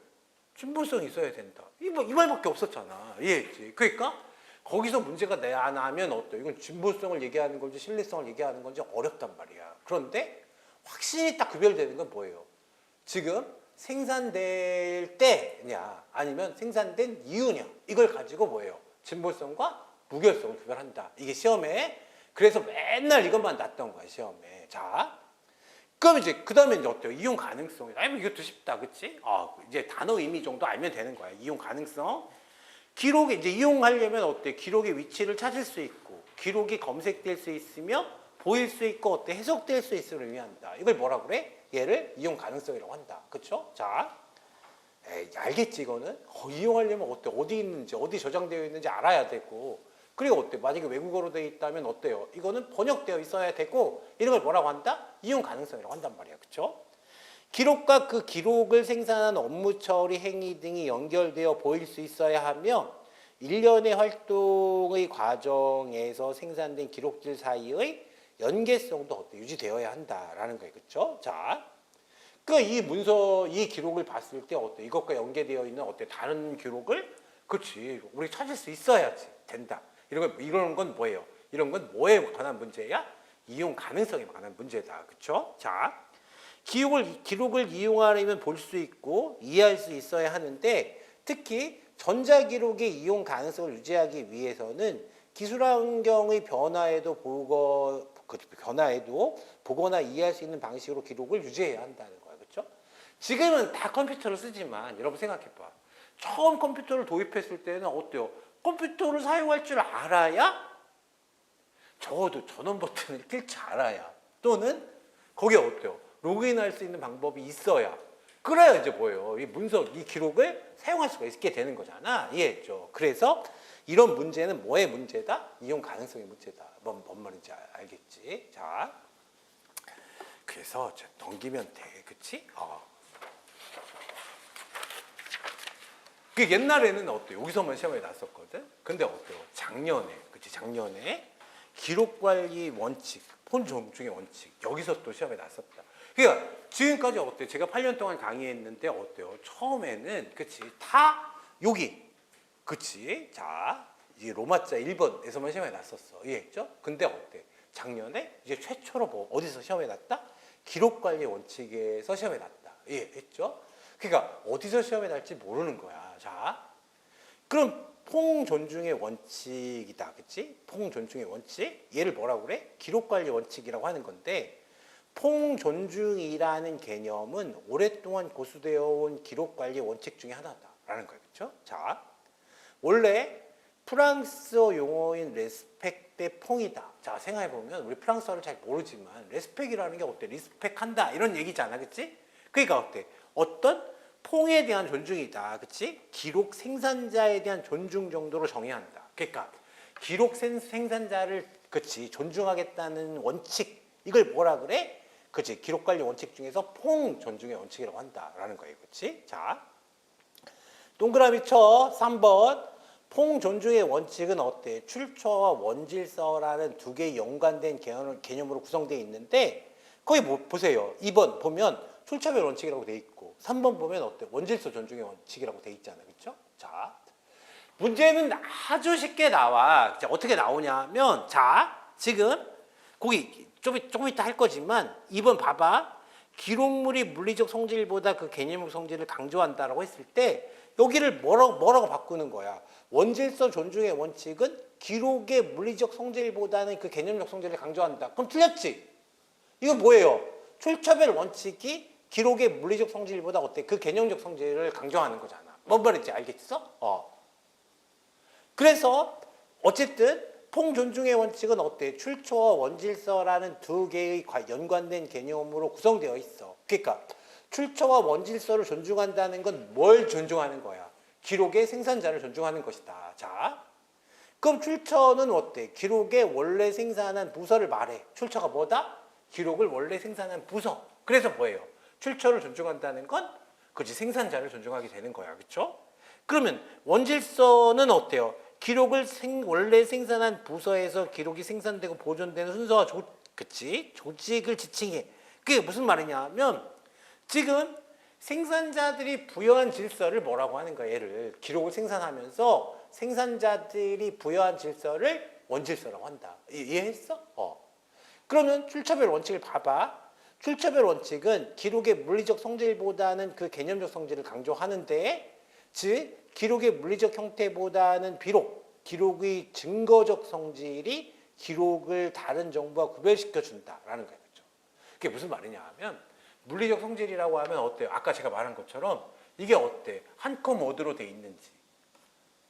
진본성이 있어야 된다. 이 말밖에 없었잖아. 이해했지? 그러니까 거기서 문제가 안 나면 어때? 이건 진본성을 얘기하는 건지 신뢰성을 얘기하는 건지 어렵단 말이야. 그런데 확실히 딱 구별되는 건 뭐예요? 지금 생산될 때냐 아니면 생산된 이유냐 이걸 가지고 뭐예요? 진본성과 무결성을 구별한다. 이게 시험에 그래서 맨날 이것만 났던 거야 시험에. 자, 그럼 이제 그 다음에 이제 어때요? 이용 가능성. 아니 이것도 쉽다, 그치? 이제 단어 의미 정도 알면 되는 거야. 이용 가능성. 기록에 이제 이용하려면 어때? 기록의 위치를 찾을 수 있고, 기록이 검색될 수 있으며 보일 수 있고 어때? 해석될 수 있음을 의미한다. 이걸 뭐라 그래? 얘를 이용 가능성이라고 한다. 그쵸? 자, 알겠지 이거는? 이용하려면 어때? 어디 있는지, 어디 저장되어 있는지 알아야 되고, 그리고 어때? 만약에 외국어로 되어 있다면 어때요? 이거는 번역되어 있어야 되고, 이런 걸 뭐라고 한다? 이용 가능성이라고 한단 말이야. 그쵸? 기록과 그 기록을 생산한 업무 처리 행위 등이 연결되어 보일 수 있어야 하며 일련의 활동의 과정에서 생산된 기록들 사이의 연계성도 어때? 유지되어야 한다라는 거예요. 그렇죠? 자, 이 문서, 이 기록을 봤을 때 어때? 이것과 연계되어 있는 어때? 다른 기록을 그렇지. 우리 찾을 수 있어야지 된다. 이런 건 뭐예요? 이런 건 뭐에 관한 문제야? 이용 가능성에 관한 문제다. 그렇죠? 자, 기록을 이용하려면 볼 수 있고 이해할 수 있어야 하는데 특히 전자기록의 이용 가능성을 유지하기 위해서는 기술 환경의 변화에도 보거나 이해할 수 있는 방식으로 기록을 유지해야 한다는 거야. 그렇죠? 지금은 다 컴퓨터를 쓰지만 여러분 생각해봐. 처음 컴퓨터를 도입했을 때는 어때요? 컴퓨터를 사용할 줄 알아야 적어도 전원 버튼을 낄 줄 알아야 또는 거기에 어때요? 로그인할 수 있는 방법이 있어야 그래야 이제 뭐예요? 이 문서, 이 기록을 사용할 수가 있게 되는 거잖아. 이해했죠? 그래서 이런 문제는 뭐의 문제다? 이용 가능성의 문제다. 뭔 말인지 알겠지? 자, 그래서 넘기면 돼. 그치? 그 옛날에는 어때요? 여기서만 시험에 났었거든? 근데 어때요? 작년에 기록관리 원칙, 폰 존중의 원칙 여기서 또 시험에 났었다. 그러니까 지금까지 어때요? 제가 8년 동안 강의했는데 어때요? 처음에는 그치 다 여기 그치 자 이제 로마자 1번에서만 시험에 났었어. 이해했죠? 근데 어때? 작년에 이제 최초로 뭐 어디서 시험에 났다? 기록관리 원칙에서 시험에 났다. 이해했죠? 그러니까 어디서 시험에 날지 모르는 거야. 자, 그럼 퐁 존중의 원칙이다. 그치? 퐁 존중의 원칙. 얘를 뭐라고 그래? 기록관리 원칙이라고 하는 건데 퐁 존중이라는 개념은 오랫동안 고수되어 온 기록관리 원칙 중에 하나다라는 거예요. 그렇죠? 자, 원래 프랑스어 용어인 레스펙 대 퐁이다. 자, 생각해보면 우리 프랑스어를 잘 모르지만 레스펙이라는 게 어때? 리스펙한다 이런 얘기잖아. 그치? 그러니까 어때? 어떤 퐁에 대한 존중이다. 그치? 기록 생산자에 대한 존중 정도로 정해야 한다. 그러니까 기록 생산자를 그치? 존중하겠다는 원칙 이걸 뭐라 그래? 그치? 기록관리 원칙 중에서 퐁 존중의 원칙이라고 한다라는 거예요. 그치? 자, 동그라미 쳐. 3번. 퐁 존중의 원칙은 어때? 출처와 원질서라는 두 개의 연관된 개념으로 구성되어 있는데 거기 보세요. 2번 보면 출처별 원칙이라고 돼 있고 3번 보면 어때? 원질서 존중의 원칙이라고 돼 있잖아. 그렇죠? 자, 문제는 아주 쉽게 나와. 자, 어떻게 나오냐면 자, 지금 거기 조금 이따 할 거지만 2번 봐봐. 기록물이 물리적 성질보다 그 개념적 성질을 강조한다라고 했을 때 여기를 뭐라고 바꾸는 거야? 원질서 존중의 원칙은 기록의 물리적 성질보다는 그 개념적 성질을 강조한다. 그럼 틀렸지? 이거 뭐예요? 출처별 원칙이 기록의 물리적 성질보다 어때? 그 개념적 성질을 강조하는 거잖아. 뭔 말인지 알겠어? 그래서 어쨌든 통존중의 원칙은 어때? 출처와 원질서라는 두 개의 연관된 개념으로 구성되어 있어. 그러니까 출처와 원질서를 존중한다는 건 뭘 존중하는 거야? 기록의 생산자를 존중하는 것이다. 자, 그럼 출처는 어때? 기록의 원래 생산한 부서를 말해. 출처가 뭐다? 기록을 원래 생산한 부서. 그래서 뭐예요? 출처를 존중한다는 건 그지 생산자를 존중하게 되는 거야. 그렇죠? 그러면 원질서는 어때요? 기록을 원래 생산한 부서에서 기록이 생산되고 보존되는 순서와 조직을 지칭해. 그게 무슨 말이냐면 지금 생산자들이 부여한 질서를 뭐라고 하는 거야? 얘를 기록을 생산하면서 생산자들이 부여한 질서를 원질서라고 한다. 이해했어? 그러면 출처별 원칙을 봐봐. 출처별 원칙은 기록의 물리적 성질보다는 그 개념적 성질을 강조하는데, 즉 기록의 물리적 형태보다는 비록 기록의 증거적 성질이 기록을 다른 정보와 구별시켜 준다라는 거예요. 그렇죠? 그게 무슨 말이냐 하면 물리적 성질이라고 하면 어때요? 아까 제가 말한 것처럼 이게 어때? 한컴 워드로 돼 있는지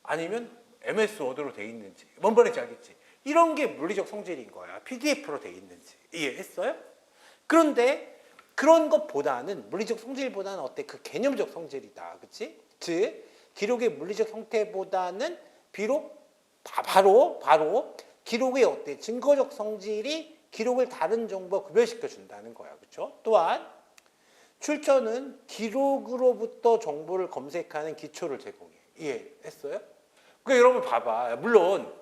아니면 MS 워드로 돼 있는지 뭔 말인지 알겠지? 이런 게 물리적 성질인 거야. PDF로 돼 있는지 이해했어요? 그런데 그런 것보다는 물리적 성질보다는 어때? 그 개념적 성질이다. 그치? 즉 기록의 물리적 형태보다는 비록 바로 기록의 어때? 증거적 성질이 기록을 다른 정보와 구별시켜 준다는 거야. 그렇죠? 또한 출처는 기록으로부터 정보를 검색하는 기초를 제공해. 이해했어요? 그러니까 여러분 봐봐. 물론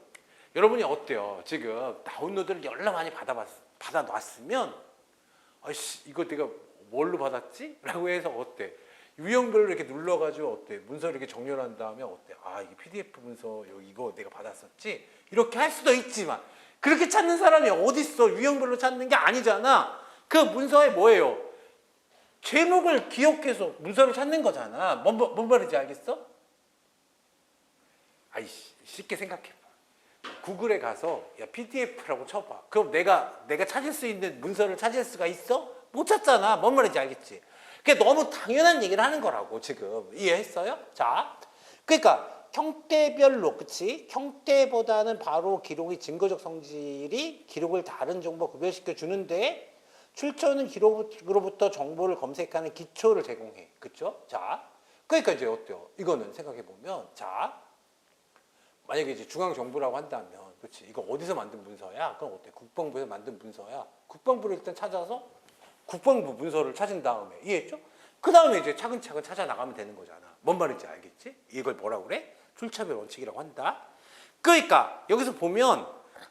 여러분이 어때요? 지금 다운로드를 열나 많이 받아놨으면 아이씨 이거 내가 뭘로 받았지? 라고 해서 어때? 유형별로 이렇게 눌러가지고 어때? 문서를 이렇게 정렬한 다음에 어때? 아 이게 PDF 문서 이거 내가 받았었지? 이렇게 할 수도 있지만 그렇게 찾는 사람이 어딨어? 유형별로 찾는 게 아니잖아. 그 문서에 뭐예요? 제목을 기억해서 문서를 찾는 거잖아. 뭔 말인지 알겠어? 아이씨 쉽게 생각해봐. 구글에 가서 야 PDF라고 쳐봐. 그럼 내가 찾을 수 있는 문서를 찾을 수가 있어? 못 찾잖아. 뭔 말인지 알겠지? 그게 너무 당연한 얘기를 하는 거라고 지금. 이해했어요? 자, 그러니까 형태별로, 그치? 형태보다는 바로 기록의 증거적 성질이 기록을 다른 정보와 구별시켜 주는데 출처는 기록으로부터 정보를 검색하는 기초를 제공해. 그쵸? 자, 그러니까 이제 어때요? 이거는 생각해보면, 자, 만약에 이제 중앙정부라고 한다면, 그치? 이거 어디서 만든 문서야? 그럼 어때? 국방부에서 만든 문서야. 국방부를 일단 찾아서 국방부 문서를 찾은 다음에, 이해했죠? 그 다음에 이제 차근차근 찾아 나가면 되는 거잖아. 뭔 말인지 알겠지? 이걸 뭐라고 그래? 출처별 원칙이라고 한다. 그러니까 여기서 보면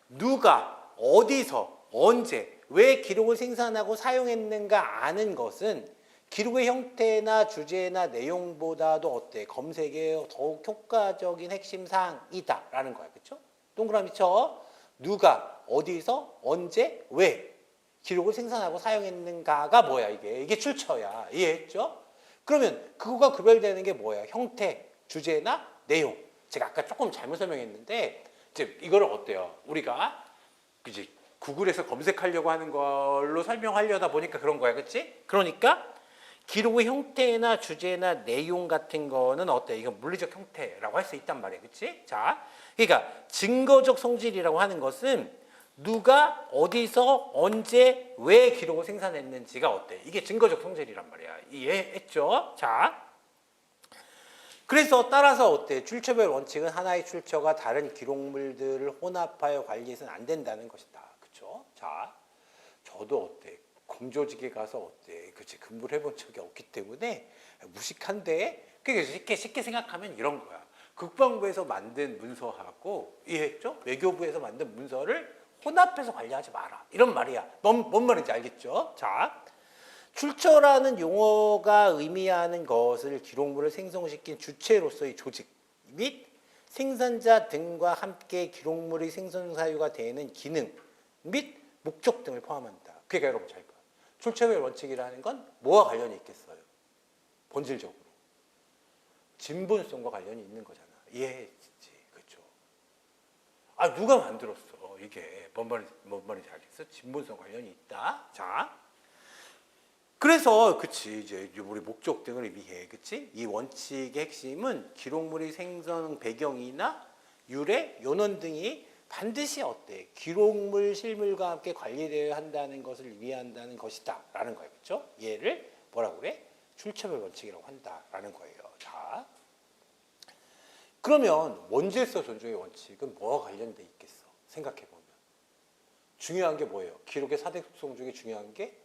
누가 어디서 언제 왜 기록을 생산하고 사용했는가 아는 것은 기록의 형태나 주제나 내용보다도 어때? 검색에 더욱 효과적인 핵심 사항이다라는 거야. 그렇죠? 동그라미 쳐. 누가 어디서 언제 왜 기록을 생산하고 사용했는가가 뭐야? 이게 출처야. 이해했죠? 그러면 그거가 구별되는 게 뭐야? 형태, 주제나 내용. 제가 아까 조금 잘못 설명했는데 이제 이거를 어때요? 우리가 이제 구글에서 검색하려고 하는 걸로 설명하려다 보니까 그런 거야. 그치? 그러니까 기록의 형태나 주제나 내용 같은 거는 어때? 이건 물리적 형태라고 할 수 있단 말이야. 그치? 자, 그러니까 증거적 성질이라고 하는 것은 누가 어디서 언제 왜 기록을 생산했는지가 어때? 이게 증거적 성질이란 말이야. 이해했죠? 자, 그래서 따라서 어때? 출처별 원칙은 하나의 출처가 다른 기록물들을 혼합하여 관리해서는 안 된다는 것이다. 그렇죠? 자, 저도 어때? 공조직에 가서 어때? 그치? 근무를 해본 적이 없기 때문에 무식한데 그게 쉽게 생각하면 이런 거야. 국방부에서 만든 문서하고 이해했죠? 외교부에서 만든 문서를 혼합해서 관리하지 마라. 이런 말이야. 뭔 말인지 알겠죠? 자, 출처라는 용어가 의미하는 것을 기록물을 생성시킨 주체로서의 조직 및 생산자 등과 함께 기록물의 생성 사유가 되는 기능 및 목적 등을 포함한다. 그러니까 여러분 잘 봐요. 출처별 원칙이라는 건 뭐와 관련이 있겠어요? 본질적으로 진본성과 관련이 있는 거잖아. 이해했지, 그렇죠? 아 누가 만들었어? 이게 뭔 말인지 알겠어? 진본성 관련이 있다. 자, 그래서 그치 이제 우리 목적 등을 의미해, 그치? 이 원칙의 핵심은 기록물의 생성 배경이나 유래, 요원 등이 반드시 어때? 기록물 실물과 함께 관리되어야 한다는 것을 의미한다는 것이다라는 거예요, 그렇죠? 얘를 뭐라고 그래? 출처별 원칙이라고 한다라는 거예요. 자, 그러면 원질서 존중의 원칙은 뭐와 관련돼 있겠어? 생각해 보면 중요한 게 뭐예요? 기록의 사대 속성 중에 중요한 게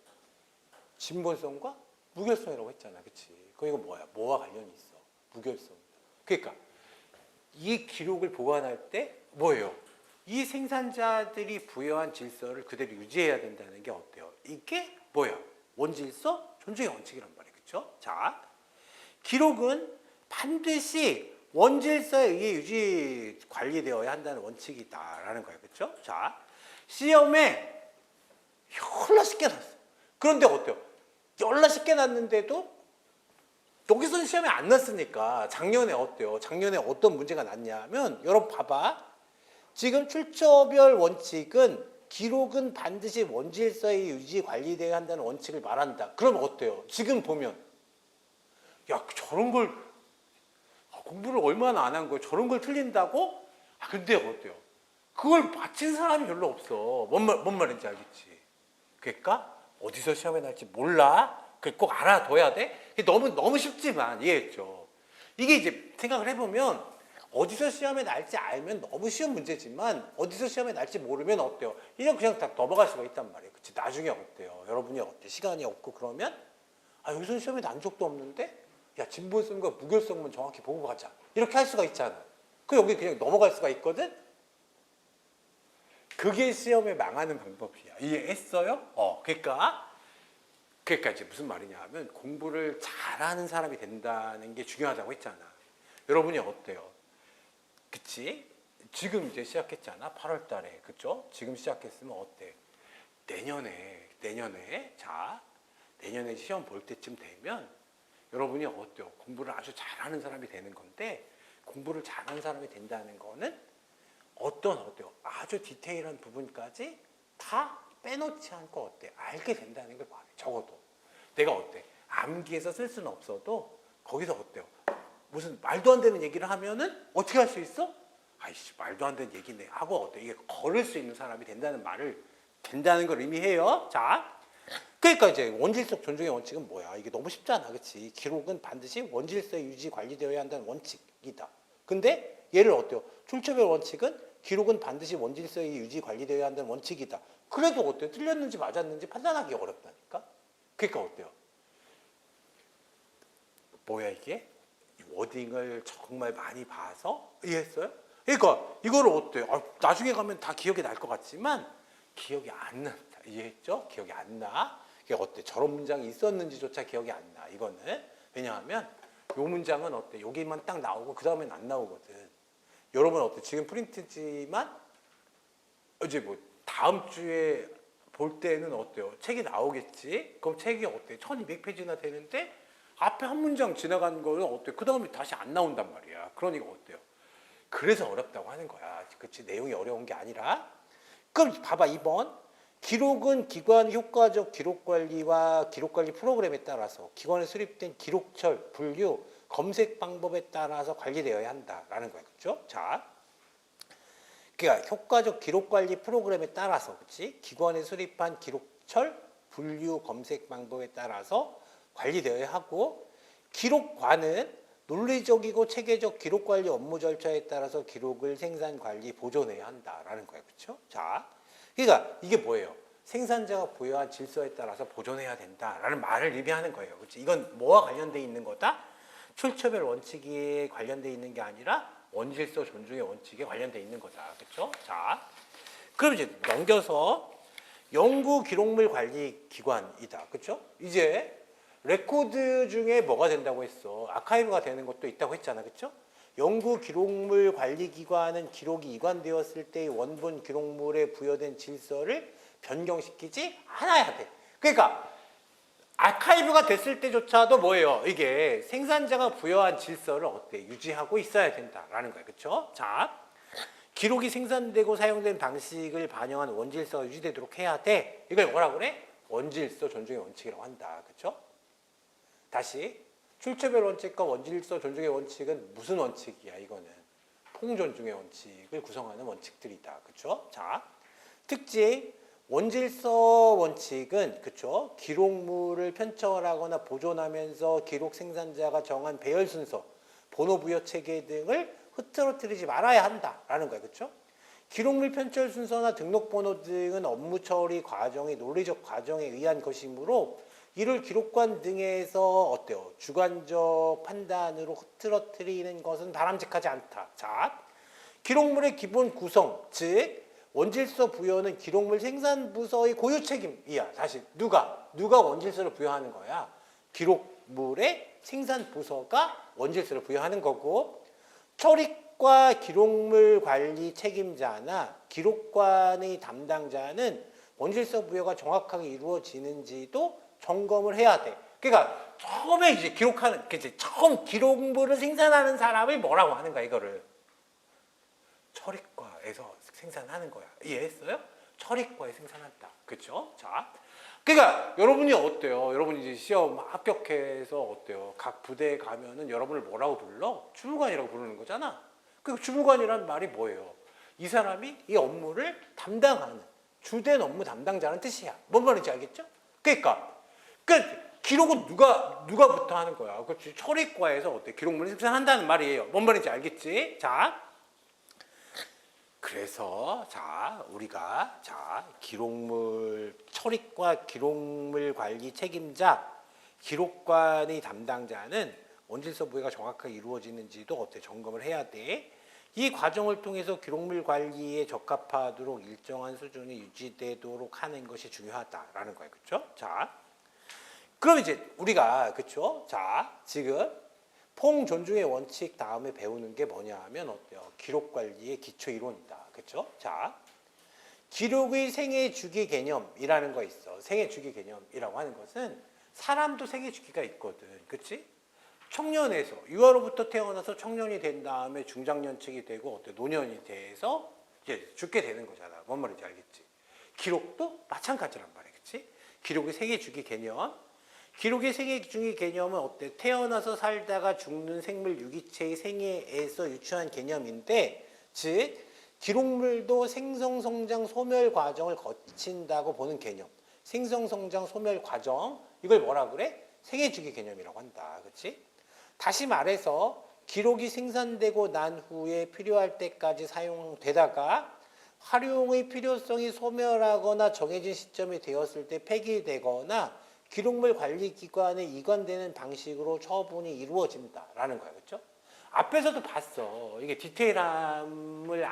진본성과 무결성이라고 했잖아, 그렇지? 그럼 이거 뭐야? 뭐와 관련이 있어? 무결성. 그러니까 이 기록을 보관할 때 뭐예요? 이 생산자들이 부여한 질서를 그대로 유지해야 된다는 게 어때요? 이게 뭐야? 원질서 존중의 원칙이란 말이에요, 그렇죠? 자, 기록은 반드시 원질서에 의해 유지 관리되어야 한다는 원칙이다라는 거예요, 그렇죠? 자, 시험에 열나 쉽게 났어. 그런데 어때요? 열나 쉽게 났는데도 여기서는 시험에 안 났으니까 작년에 어때요? 작년에 어떤 문제가 났냐면 여러분 봐봐. 지금 출처별 원칙은 기록은 반드시 원질서에 유지 관리되어야 한다는 원칙을 말한다. 그럼 어때요? 지금 보면 야 저런 걸 공부를 얼마나 안 한 거예요? 저런 걸 틀린다고? 아 근데 어때요? 그걸 맞힌 사람이 별로 없어. 뭔 말인지 알겠지? 그러니까 어디서 시험에 날지 몰라. 그걸 꼭 알아둬야 돼. 너무 쉽지만 이해했죠? 이게 이제 생각을 해보면 어디서 시험에 날지 알면 너무 쉬운 문제지만 어디서 시험에 날지 모르면 어때요? 그냥 다 넘어갈 수가 있단 말이에요. 그치? 나중에 어때요? 여러분이 어때? 시간이 없고 그러면 아 여기서 시험에 난 적도 없는데 야 진보성과 무결성만 정확히 보고 가자. 이렇게 할 수가 있잖아. 그 여기 그냥 넘어갈 수가 있거든? 그게 시험에 망하는 방법이야. 이해했어요? 그러니까 이제 무슨 말이냐 하면 공부를 잘하는 사람이 된다는 게 중요하다고 했잖아. 여러분이 어때요? 그치? 지금 이제 시작했잖아. 8월 달에. 그쵸? 지금 시작했으면 어때? 내년에 시험 볼 때쯤 되면 여러분이 어때요? 공부를 아주 잘하는 사람이 되는 건데 공부를 잘하는 사람이 된다는 거는 어때요? 아주 디테일한 부분까지 다 빼놓지 않고 어때? 알게 된다는 걸 말해. 적어도. 내가 어때? 암기해서 쓸 수는 없어도 거기서 어때요? 무슨 말도 안 되는 얘기를 하면은 어떻게 할 수 있어? 아이씨 말도 안 되는 얘기네 하고 어때? 이게 걸을 수 있는 사람이 된다는 걸 의미해요. 자, 그러니까 이제 원질적 존중의 원칙은 뭐야? 이게 너무 쉽잖아, 그렇지? 기록은 반드시 원질서에 유지 관리되어야 한다는 원칙이다. 근데 얘를 어때요? 출처별 원칙은 기록은 반드시 원질서에 유지 관리되어야 한다는 원칙이다. 그래도 어때요? 틀렸는지 맞았는지 판단하기 어렵다니까? 그러니까 어때요? 뭐야 이게? 워딩을 정말 많이 봐서 이해했어요? 그러니까 이거를 어때요? 나중에 가면 다 기억이 날 것 같지만 기억이 안 난다. 이해했죠? 기억이 안 나. 이게 어때? 저런 문장이 있었는지조차 기억이 안 나. 이거는 왜냐하면 요 문장은 어때? 여기만 딱 나오고 그 다음엔 안 나오거든. 여러분 어때? 지금 프린트지만 이제 뭐 다음 주에 볼 때는 어때요? 책이 나오겠지? 그럼 책이 어때? 1200페이지나 되는데 앞에 한 문장 지나간 거는 어때요? 그 다음에 다시 안 나온단 말이야. 그러니까 어때요? 그래서 어렵다고 하는 거야. 그치? 내용이 어려운 게 아니라. 그럼 봐봐 2번. 기록은 기관 효과적 기록관리와 기록관리 프로그램에 따라서 기관에 수립된 기록철, 분류, 검색 방법에 따라서 관리되어야 한다라는 거예요. 그렇죠? 자, 그러니까 효과적 기록관리 프로그램에 따라서, 그렇지? 기관에 수립한 기록철, 분류, 검색 방법에 따라서 관리되어야 하고, 기록관은 논리적이고 체계적 기록관리 업무 절차에 따라서 기록을 생산, 관리, 보존해야 한다라는 거예요. 그렇죠? 자, 그러니까 이게 뭐예요? 생산자가 부여한 질서에 따라서 보존해야 된다라는 말을 의미하는 거예요. 그렇지? 이건 뭐와 관련돼 있는 거다? 출처별 원칙에 관련돼 있는 게 아니라 원질서 존중의 원칙에 관련돼 있는 거다. 그렇죠? 자, 그럼 이제 넘겨서 연구 기록물 관리 기관이다. 그렇죠? 이제 레코드 중에 뭐가 된다고 했어? 아카이브가 되는 것도 있다고 했잖아. 그렇죠? 연구 기록물 관리 기관은 기록이 이관되었을 때의 원본 기록물에 부여된 질서를 변경시키지 않아야 돼. 그러니까 아카이브가 됐을 때조차도 뭐예요? 이게 생산자가 부여한 질서를 어때? 유지하고 있어야 된다라는 거예요. 그렇죠? 자, 기록이 생산되고 사용된 방식을 반영한 원질서가 유지되도록 해야 돼. 이걸 뭐라고 그래? 원질서 존중의 원칙이라고 한다. 그렇죠? 다시 출처별 원칙과 원질서 존중의 원칙은 무슨 원칙이야? 이거는 통존중의 원칙을 구성하는 원칙들이다. 그렇죠? 자, 특징 원질서 원칙은 그쵸 기록물을 편철하거나 보존하면서 기록 생산자가 정한 배열 순서, 번호 부여 체계 등을 흐트러뜨리지 말아야 한다라는 거예요. 그쵸? 기록물 편철 순서나 등록 번호 등은 업무 처리 과정의 논리적 과정에 의한 것이므로 이를 기록관 등에서 어때요? 주관적 판단으로 흐트러뜨리는 것은 바람직하지 않다. 자, 기록물의 기본 구성, 즉 원질서 부여는 기록물 생산 부서의 고유 책임이야. 사실 누가 원질서를 부여하는 거야? 기록물의 생산 부서가 원질서를 부여하는 거고, 처리과 기록물 관리 책임자나 기록관의 담당자는 원질서 부여가 정확하게 이루어지는지도 점검을 해야 돼. 그러니까 처음에 이제 기록하는, 그치? 처음 기록물을 생산하는 사람을 뭐라고 하는 거야, 이거를? 처리과에서 생산하는 거야. 이해했어요? 처리과에 생산한다. 그렇죠? 자, 그러니까 여러분이 어때요? 여러분이 이제 시험 합격해서 어때요? 각 부대에 가면은 여러분을 뭐라고 불러? 주무관이라고 부르는 거잖아. 그 주무관이란 말이 뭐예요? 이 사람이 이 업무를 담당하는 주된 업무 담당자는 뜻이야. 뭔 말인지 알겠죠? 그러니까 기록은 누가부터 하는 거야? 그렇지? 처리과에서 어때? 기록물을 생산한다는 말이에요. 뭔 말인지 알겠지? 자. 그래서 우리가 기록물 처리과 기록물 관리 책임자 기록관의 담당자는 원질서 부여가 정확하게 이루어지는지도 어때 점검을 해야 돼. 이 과정을 통해서 기록물 관리에 적합하도록 일정한 수준이 유지되도록 하는 것이 중요하다라는 거예요. 그렇죠? 자, 그럼 이제 우리가 그렇죠? 자, 지금 퐁 존중의 원칙 다음에 배우는 게 뭐냐 하면 어때요? 기록 관리의 기초 이론이다. 그렇죠? 자, 기록의 생애 주기 개념이라는 거 있어. 생애 주기 개념이라고 하는 것은 사람도 생애 주기가 있거든. 그렇지? 청년에서 유아로부터 태어나서 청년이 된 다음에 중장년층이 되고 어때? 노년이 돼서 이제 죽게 되는 거잖아. 뭔 말인지 알겠지? 기록도 마찬가지란 말이야. 그렇지? 기록의 생애 주기 개념. 기록의 생애 주기 개념은 어때? 태어나서 살다가 죽는 생물 유기체의 생애에서 유추한 개념인데, 즉 기록물도 생성, 성장, 소멸 과정을 거친다고 보는 개념. 생성, 성장, 소멸 과정, 이걸 뭐라 그래? 생애 주기 개념이라고 한다. 그렇지? 다시 말해서 기록이 생산되고 난 후에 필요할 때까지 사용되다가 활용의 필요성이 소멸하거나 정해진 시점이 되었을 때 폐기되거나 기록물 관리기관에 이관되는 방식으로 처분이 이루어진다라는 거야. 그렇죠? 앞에서도 봤어. 이게 디테일하게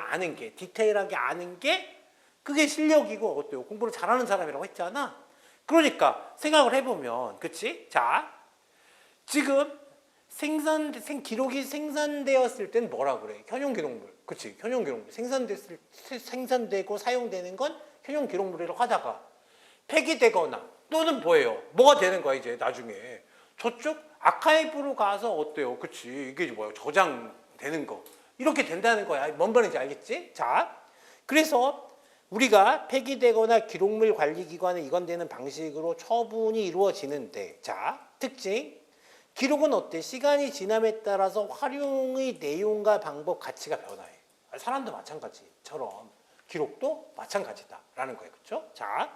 아는 게 그게 실력이고 어때요? 공부를 잘하는 사람이라고 했잖아. 그러니까 생각을 해보면, 그치? 자, 지금 기록이 생산되었을 땐 뭐라 그래? 현용 기록물. 그치? 현용 기록물. 생산되고 사용되는 건 현용 기록물이라고 하다가 폐기되거나 또는 뭐예요? 뭐가 되는 거야, 이제 나중에. 저쪽 아카이브로 가서 어때요? 그치? 이게 뭐예요? 저장되는 거. 이렇게 된다는 거야. 뭔 말인지 알겠지? 자, 그래서 우리가 폐기되거나 기록물 관리기관에 이관되는 방식으로 처분이 이루어지는데, 자, 특징. 기록은 어때? 시간이 지남에 따라서 활용의 내용과 방법, 가치가 변화해. 사람도 마찬가지처럼 기록도 마찬가지다라는 거예요. 그렇죠? 자,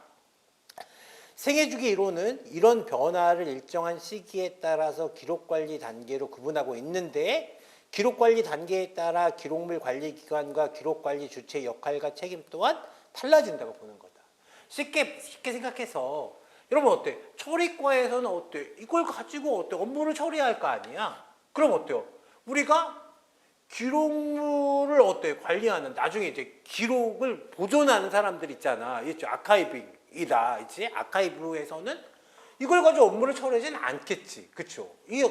생애주기 이론은 이런 변화를 일정한 시기에 따라서 기록관리 단계로 구분하고 있는데, 기록관리 단계에 따라 기록물 관리기관과 기록관리 주체의 역할과 책임 또한 달라진다고 보는 거다. 쉽게 생각해서 여러분 어때? 처리과에서는 어때? 이걸 가지고 어때? 업무를 처리할 거 아니야? 그럼 어때요? 우리가 기록물을 어때? 관리하는, 나중에 이제 기록을 보존하는 사람들 있잖아. 있죠? 아카이브이다. 있지? 아카이브에서는 이걸 가지고 업무를 처리하지는 않겠지. 그쵸? 이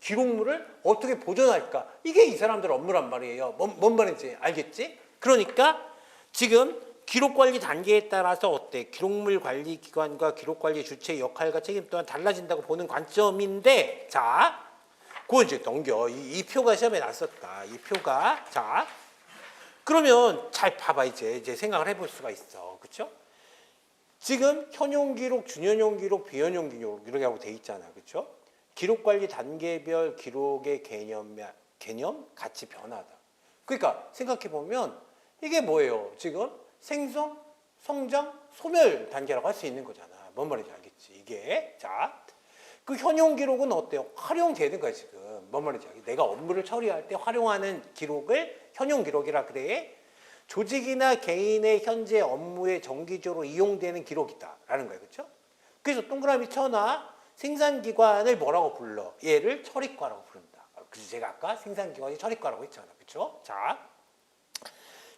기록물을 어떻게 보존할까? 이게 이 사람들 업무란 말이에요. 뭔 말인지 알겠지? 그러니까 지금 기록 관리 단계에 따라서 어때? 기록물 관리 기관과 기록 관리 주체의 역할과 책임 또한 달라진다고 보는 관점인데, 자, 그거 이제 넘겨. 이 표가 시험에 났었다. 이 표가. 자, 그러면 잘 봐봐. 이제 생각을 해볼 수가 있어. 그쵸? 지금 현용 기록, 준현용 기록, 비현용 기록 이렇게 하고 돼 있잖아. 그쵸? 기록 관리 단계별 기록의 개념 같이 변하다. 그러니까 생각해 보면 이게 뭐예요? 지금 생성, 성장, 소멸 단계라고 할 수 있는 거잖아. 뭔 말인지 알겠지? 이게. 자, 그 현용 기록은 어때요? 활용되는 거야, 지금. 뭔 말인지 알겠지? 내가 업무를 처리할 때 활용하는 기록을 현용 기록이라 그래. 조직이나 개인의 현재 업무에 정기적으로 이용되는 기록이다라는 거예요. 그렇죠? 그래서 동그라미 쳐놔. 생산기관을 뭐라고 불러? 얘를 처리과라고 부른다. 그래서 제가 아까 생산기관이 처리과라고 했잖아. 그렇죠? 자,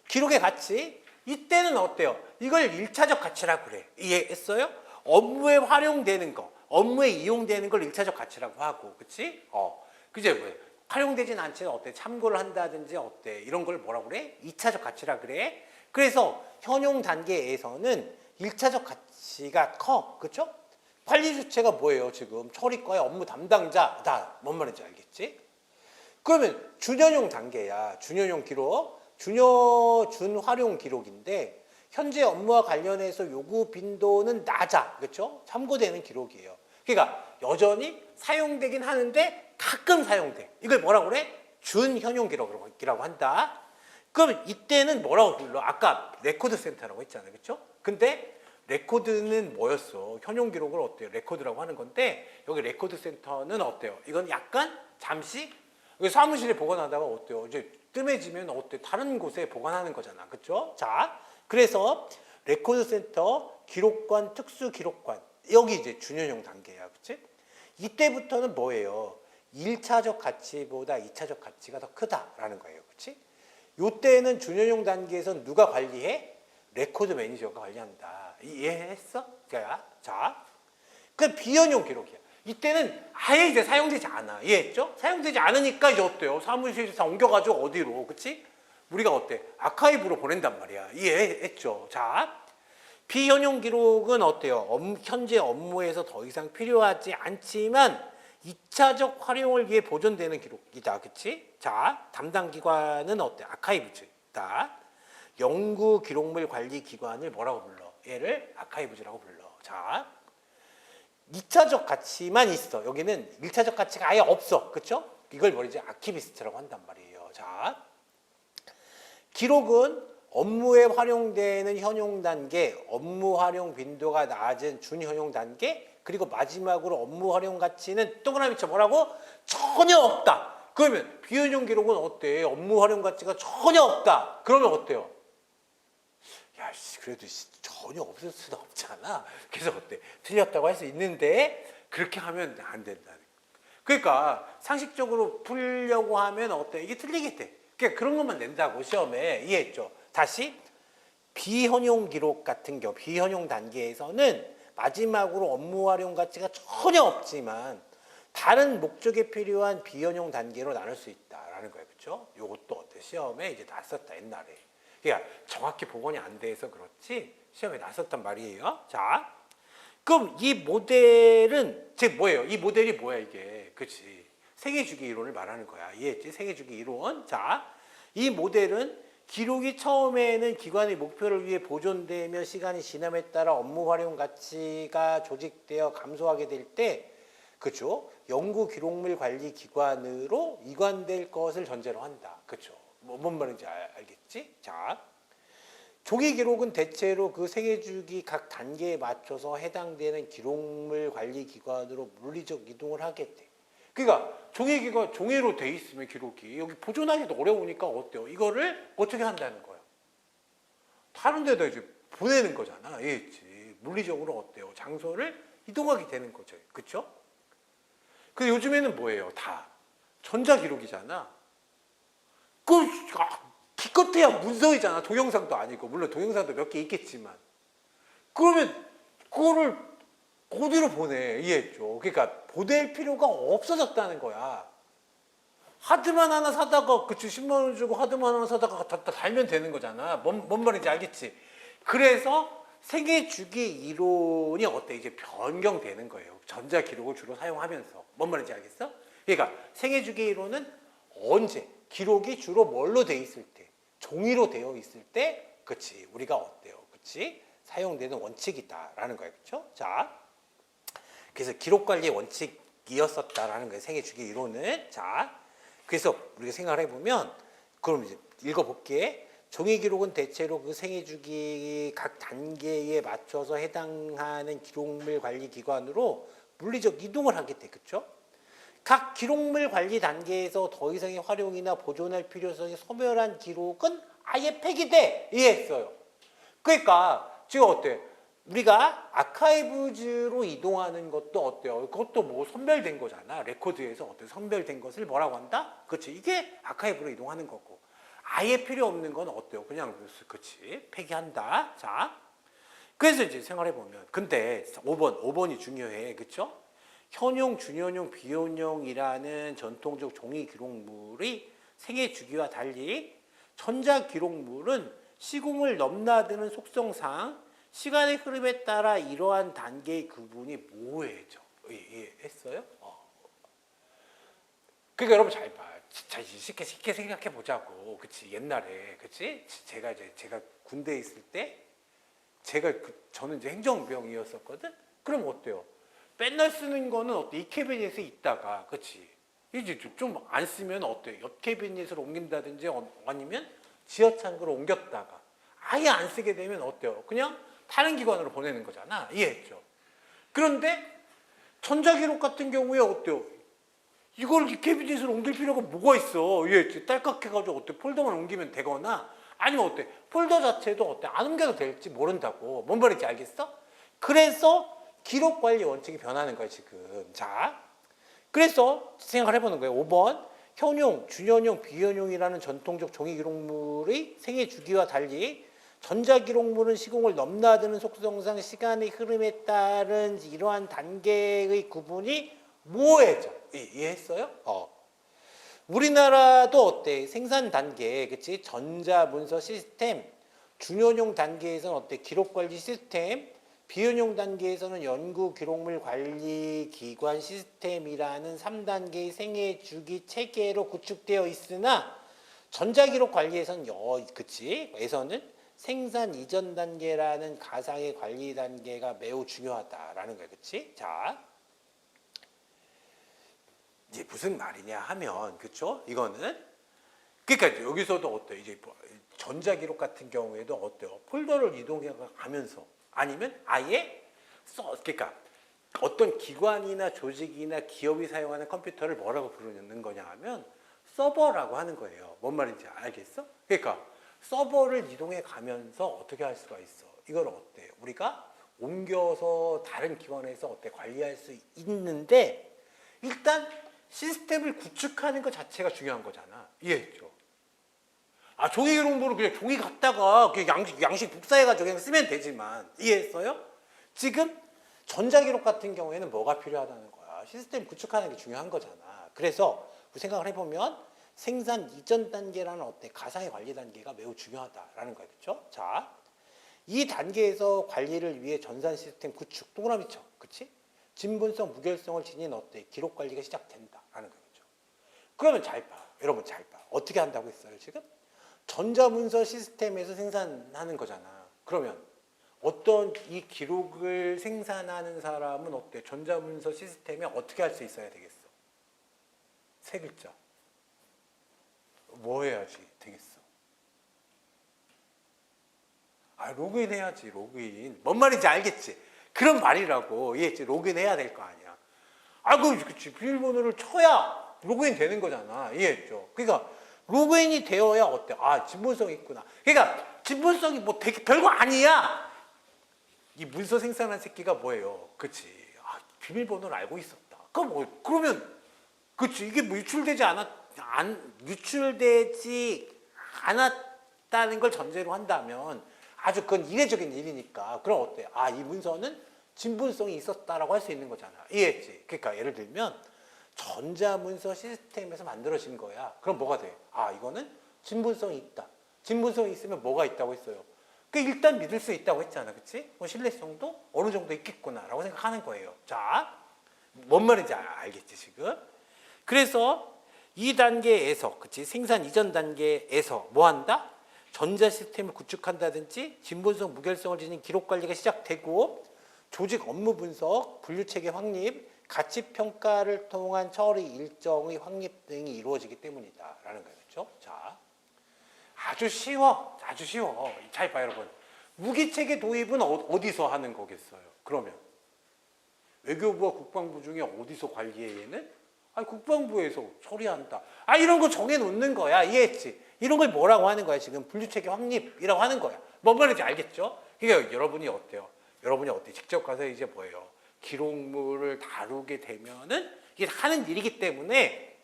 기록의 가치. 이때는 어때요? 이걸 1차적 가치라고 그래. 이해했어요? 업무에 활용되는 거, 업무에 이용되는 걸 1차적 가치라고 하고, 그치? 그제 뭐예요? 활용되진 않지만 어때? 참고를 한다든지 어때? 이런 걸 뭐라고 그래? 2차적 가치라 그래. 그래서 현용 단계에서는 1차적 가치가 커. 그쵸? 관리 주체가 뭐예요? 지금 처리과의 업무 담당자다. 뭔 말인지 알겠지? 그러면 준현용 단계야. 준현용 기록. 준활용 기록인데 현재 업무와 관련해서 요구 빈도는 낮아. 그렇죠? 참고되는 기록이에요. 그러니까 여전히 사용되긴 하는데 가끔 사용돼. 이걸 뭐라고 그래? 준현용 기록이라고 한다. 그럼 이때는 뭐라고 불러? 아까 레코드 센터라고 했잖아요. 그렇죠? 근데 레코드는 뭐였어? 현용 기록을 어때요? 레코드라고 하는 건데 여기 레코드 센터는 어때요? 이건 약간 잠시 사무실에 보관하다가 어때요? 이제 뜸해지면 어때? 다른 곳에 보관하는 거잖아. 그렇죠? 자, 그래서 레코드 센터, 기록관, 특수 기록관 여기 이제 준현용 단계야. 그렇지? 이때부터는 뭐예요? 1차적 가치보다 2차적 가치가 더 크다라는 거예요. 그렇지? 요때는 준현용 단계에서 누가 관리해? 레코드 매니저가 관리한다. 이해했어? 자, 그 비현용 기록이야. 이때는 아예 이제 사용되지 않아. 이해했죠? 사용되지 않으니까 이제 어때요? 사무실에서 옮겨가지고 어디로? 그치? 우리가 어때? 아카이브로 보낸단 말이야. 이해했죠? 자, 비현용 기록은 어때요? 현재 업무에서 더 이상 필요하지 않지만 2차적 활용을 위해 보존되는 기록이다. 그치? 자, 담당 기관은 어때? 아카이브즈다. 연구 기록물 관리 기관을 뭐라고 불러? 얘를 아카이브즈라고 불러. 자, 2차적 가치만 있어. 여기는 1차적 가치가 아예 없어. 그렇죠? 이걸 뭐지? 아키비스트라고 한단 말이에요. 자, 기록은 업무에 활용되는 현용 단계, 업무 활용 빈도가 낮은 준현용 단계, 그리고 마지막으로 업무 활용 가치는 동그라미 쳐 뭐라고? 전혀 없다. 그러면 비현용 기록은 어때? 업무 활용 가치가 전혀 없다. 그러면 어때요? 야, 그래도 전혀 없을 수는 없잖아. 그래서 어때? 틀렸다고 할 수 있는데 그렇게 하면 안 된다는. 그러니까 상식적으로 풀려고 하면 어때? 이게 틀리겠대. 그러니까 그런 것만 낸다고 시험에. 이해했죠? 다시 비현용 기록 같은 경우, 비현용 단계에서는 마지막으로 업무 활용 가치가 전혀 없지만 다른 목적에 필요한 비현용 단계로 나눌 수 있다라는 거예요. 그렇죠? 이것도 어때? 시험에 이제 났었다 옛날에. 그러니까 정확히 복원이 안 돼서 그렇지 시험에 났었단 말이에요. 자, 그럼 이 모델은 즉 뭐예요? 이 모델이 뭐야 이게? 그렇지? 세계주기 이론을 말하는 거야. 이해했지? 세계주기 이론. 자, 이 모델은 기록이 처음에는 기관의 목표를 위해 보존되며 시간이 지남에 따라 업무 활용 가치가 조직되어 감소하게 될 때, 그렇죠? 연구 기록물 관리 기관으로 이관될 것을 전제로 한다. 그렇죠? 뭔 말인지 알겠지? 자, 조기 기록은 대체로 그 세계주기 각 단계에 맞춰서 해당되는 기록물 관리 기관으로 물리적 이동을 하게 돼. 그러니까 종이기가 종이로 돼 있으면 기록이 여기 보존하기도 어려우니까 어때요? 이거를 어떻게 한다는 거야? 다른 데다 이제 보내는 거잖아. 이해했지? 물리적으로 어때요? 장소를 이동하게 되는 거죠. 그렇죠? 근데 요즘에는 뭐예요? 다 전자기록이잖아. 기껏해야 문서이잖아. 동영상도 아니고. 물론 동영상도 몇 개 있겠지만. 그러면 그거를 어디로 보내? 이해했죠? 그러니까 보낼 필요가 없어졌다는 거야. 하드만 하나 사다가 그치 10만 원 주고 하드만 하나 사다가 다 달면 되는 거잖아. 뭔 말인지 알겠지? 그래서 생애 주기 이론이 어때? 이제 변경되는 거예요. 전자 기록을 주로 사용하면서. 뭔 말인지 알겠어? 그러니까 생애 주기 이론은 언제? 기록이 주로 뭘로 돼 있을 때? 종이로 되어 있을 때, 그치? 우리가 어때요? 그치? 사용되는 원칙이다라는 거예요. 그쵸? 자, 그래서 기록 관리의 원칙이었었다라는 거예요. 생애 주기 이론은. 자, 그래서 우리가 생각을 해보면, 그럼 이제 읽어볼게. 종이 기록은 대체로 그 생애 주기 각 단계에 맞춰서 해당하는 기록물 관리 기관으로 물리적 이동을 하게 돼. 그쵸? 각 기록물 관리 단계에서 더 이상의 활용이나 보존할 필요성이 소멸한 기록은 아예 폐기돼. 이해했어요. 그러니까 지금 어때? 우리가 아카이브즈로 이동하는 것도 어때요? 그것도 뭐 선별된 거잖아. 레코드에서 어때? 선별된 것을 뭐라고 한다? 그렇지. 이게 아카이브로 이동하는 거고. 아예 필요 없는 건 어때요? 그냥 그렇지. 폐기한다. 자, 그래서 이제 생각해 보면, 근데 5번이 중요해, 그렇죠? 현용, 준현용, 비현용이라는 전통적 종이 기록물의 생애 주기와 달리 전자 기록물은 시공을 넘나드는 속성상 시간의 흐름에 따라 이러한 단계의 구분이 모호해져. 이해했어요? 그러니까 여러분 잘 봐. 자, 쉽게 생각해 보자고. 그치? 옛날에, 그치? 제가 군대에 있을 때, 저는 이제 행정병이었었거든? 그럼 어때요? 맨날 쓰는 거는 어때? 이 캐비닛에 있다가, 그치? 이제 좀 안 쓰면 어때? 옆 캐비닛으로 옮긴다든지 아니면 지하 창고로 옮겼다가 아예 안 쓰게 되면 어때요? 그냥 다른 기관으로 보내는 거잖아. 이해했죠? 그런데 전자기록 같은 경우에 어때요? 이걸 캐비닛으로 옮길 필요가 뭐가 있어? 이해했지? 딸깍해가지고 어때? 폴더만 옮기면 되거나 아니면 어때? 폴더 자체도 어때? 안 옮겨도 될지 모른다고. 뭔 말인지 알겠어? 그래서 기록 관리 원칙이 변하는 거야, 지금. 자, 그래서 생각을 해보는 거예요. 5번. 현용, 준현용, 비현용이라는 전통적 종이 기록물의 생애 주기와 달리 전자 기록물은 시공을 넘나드는 속성상 시간의 흐름에 따른 이러한 단계의 구분이 모호해져. 이해했어요? 우리나라도 어때? 생산 단계, 그치? 전자 문서 시스템, 준현용 단계에서는 어때? 기록 관리 시스템, 비현용 단계에서는 연구 기록물 관리 기관 시스템이라는 3단계의 생애 주기 체계로 구축되어 있으나 전자기록 관리에서는 그치? 에서는 생산 이전 단계라는 가상의 관리 단계가 매우 중요하다라는 거야. 그치? 자, 이제 무슨 말이냐 하면, 그쵸? 이거는 그러니까 여기서도 어때요? 이제 전자기록 같은 경우에도 어때요? 폴더를 이동해 가면서 아니면 아예 그러니까 어떤 기관이나 조직이나 기업이 사용하는 컴퓨터를 뭐라고 부르는 거냐 하면 서버라고 하는 거예요. 뭔 말인지 알겠어? 그러니까 서버를 이동해 가면서 어떻게 할 수가 있어? 이걸 어때? 우리가 옮겨서 다른 기관에서 어때 관리할 수 있는데 일단 시스템을 구축하는 것 자체가 중요한 거잖아. 이해했죠? 종이 기록물은 그냥 종이 갖다가 그냥 양식 복사해가지고 그냥 쓰면 되지만 이해했어요? 지금 전자기록 같은 경우에는 뭐가 필요하다는 거야? 시스템 구축하는 게 중요한 거잖아. 그래서 생각을 해보면 생산 이전 단계라는 어때? 가상의 관리 단계가 매우 중요하다라는 거예요. 그렇죠? 자, 이 단계에서 관리를 위해 전산 시스템 구축, 동그라미 쳐. 그치? 진본성, 무결성을 지닌 어때? 기록 관리가 시작된다라는 거죠. 그러면 잘 봐. 여러분 잘 봐. 어떻게 한다고 했어요, 지금? 전자문서 시스템에서 생산하는 거잖아. 그러면 어떤 이 기록을 생산하는 사람은 어때? 전자문서 시스템에 어떻게 할 수 있어야 되겠어? 세 글자. 뭐 해야지 되겠어? 로그인 해야지, 로그인. 뭔 말인지 알겠지? 그런 말이라고. 이해했지? 로그인 해야 될 거 아니야. 그치. 비밀번호를 쳐야 로그인 되는 거잖아. 이해했죠? 그러니까 로그인이 되어야 어때? 진본성이 있구나. 그러니까 진본성이 뭐 되게 별거 아니야. 이 문서 생산한 새끼가 뭐예요? 그치. 비밀번호를 알고 있었다. 그러면 그치. 이게 뭐 유출되지 않았다는 걸 전제로 한다면 아주 그건 이례적인 일이니까. 그럼 어때? 이 문서는 진본성이 있었다라고 할 수 있는 거잖아. 이해했지? 그러니까 예를 들면 전자문서 시스템에서 만들어진 거야. 그럼 뭐가 돼? 이거는 진본성이 있다. 진본성이 있으면 뭐가 있다고 했어요? 그 일단 믿을 수 있다고 했잖아, 그치? 뭐 신뢰성도 어느 정도 있겠구나라고 생각하는 거예요. 자, 뭔 말인지 알겠지 지금? 그래서 이 단계에서, 그치? 생산 이전 단계에서 뭐 한다? 전자 시스템을 구축한다든지 진본성, 무결성을 지닌 기록 관리가 시작되고 조직 업무 분석, 분류 체계 확립, 가치 평가를 통한 처리 일정의 확립 등이 이루어지기 때문이다라는 거예요, 그렇죠? 자, 아주 쉬워, 아주 쉬워. 잘 봐요, 여러분. 무기 체계 도입은 어디서 하는 거겠어요? 그러면 외교부와 국방부 중에 어디서 관리해 얘는? 아니 국방부에서 처리한다. 아 이런 거 정해놓는 거야, 이해했지? 이런 걸 뭐라고 하는 거야? 지금 분류체계 확립이라고 하는 거야. 뭔 말인지 알겠죠? 그러니까 여러분이 어때요? 여러분이 어때? 직접 가서 이제 뭐예요? 기록물을 다루게 되면은 이게 하는 일이기 때문에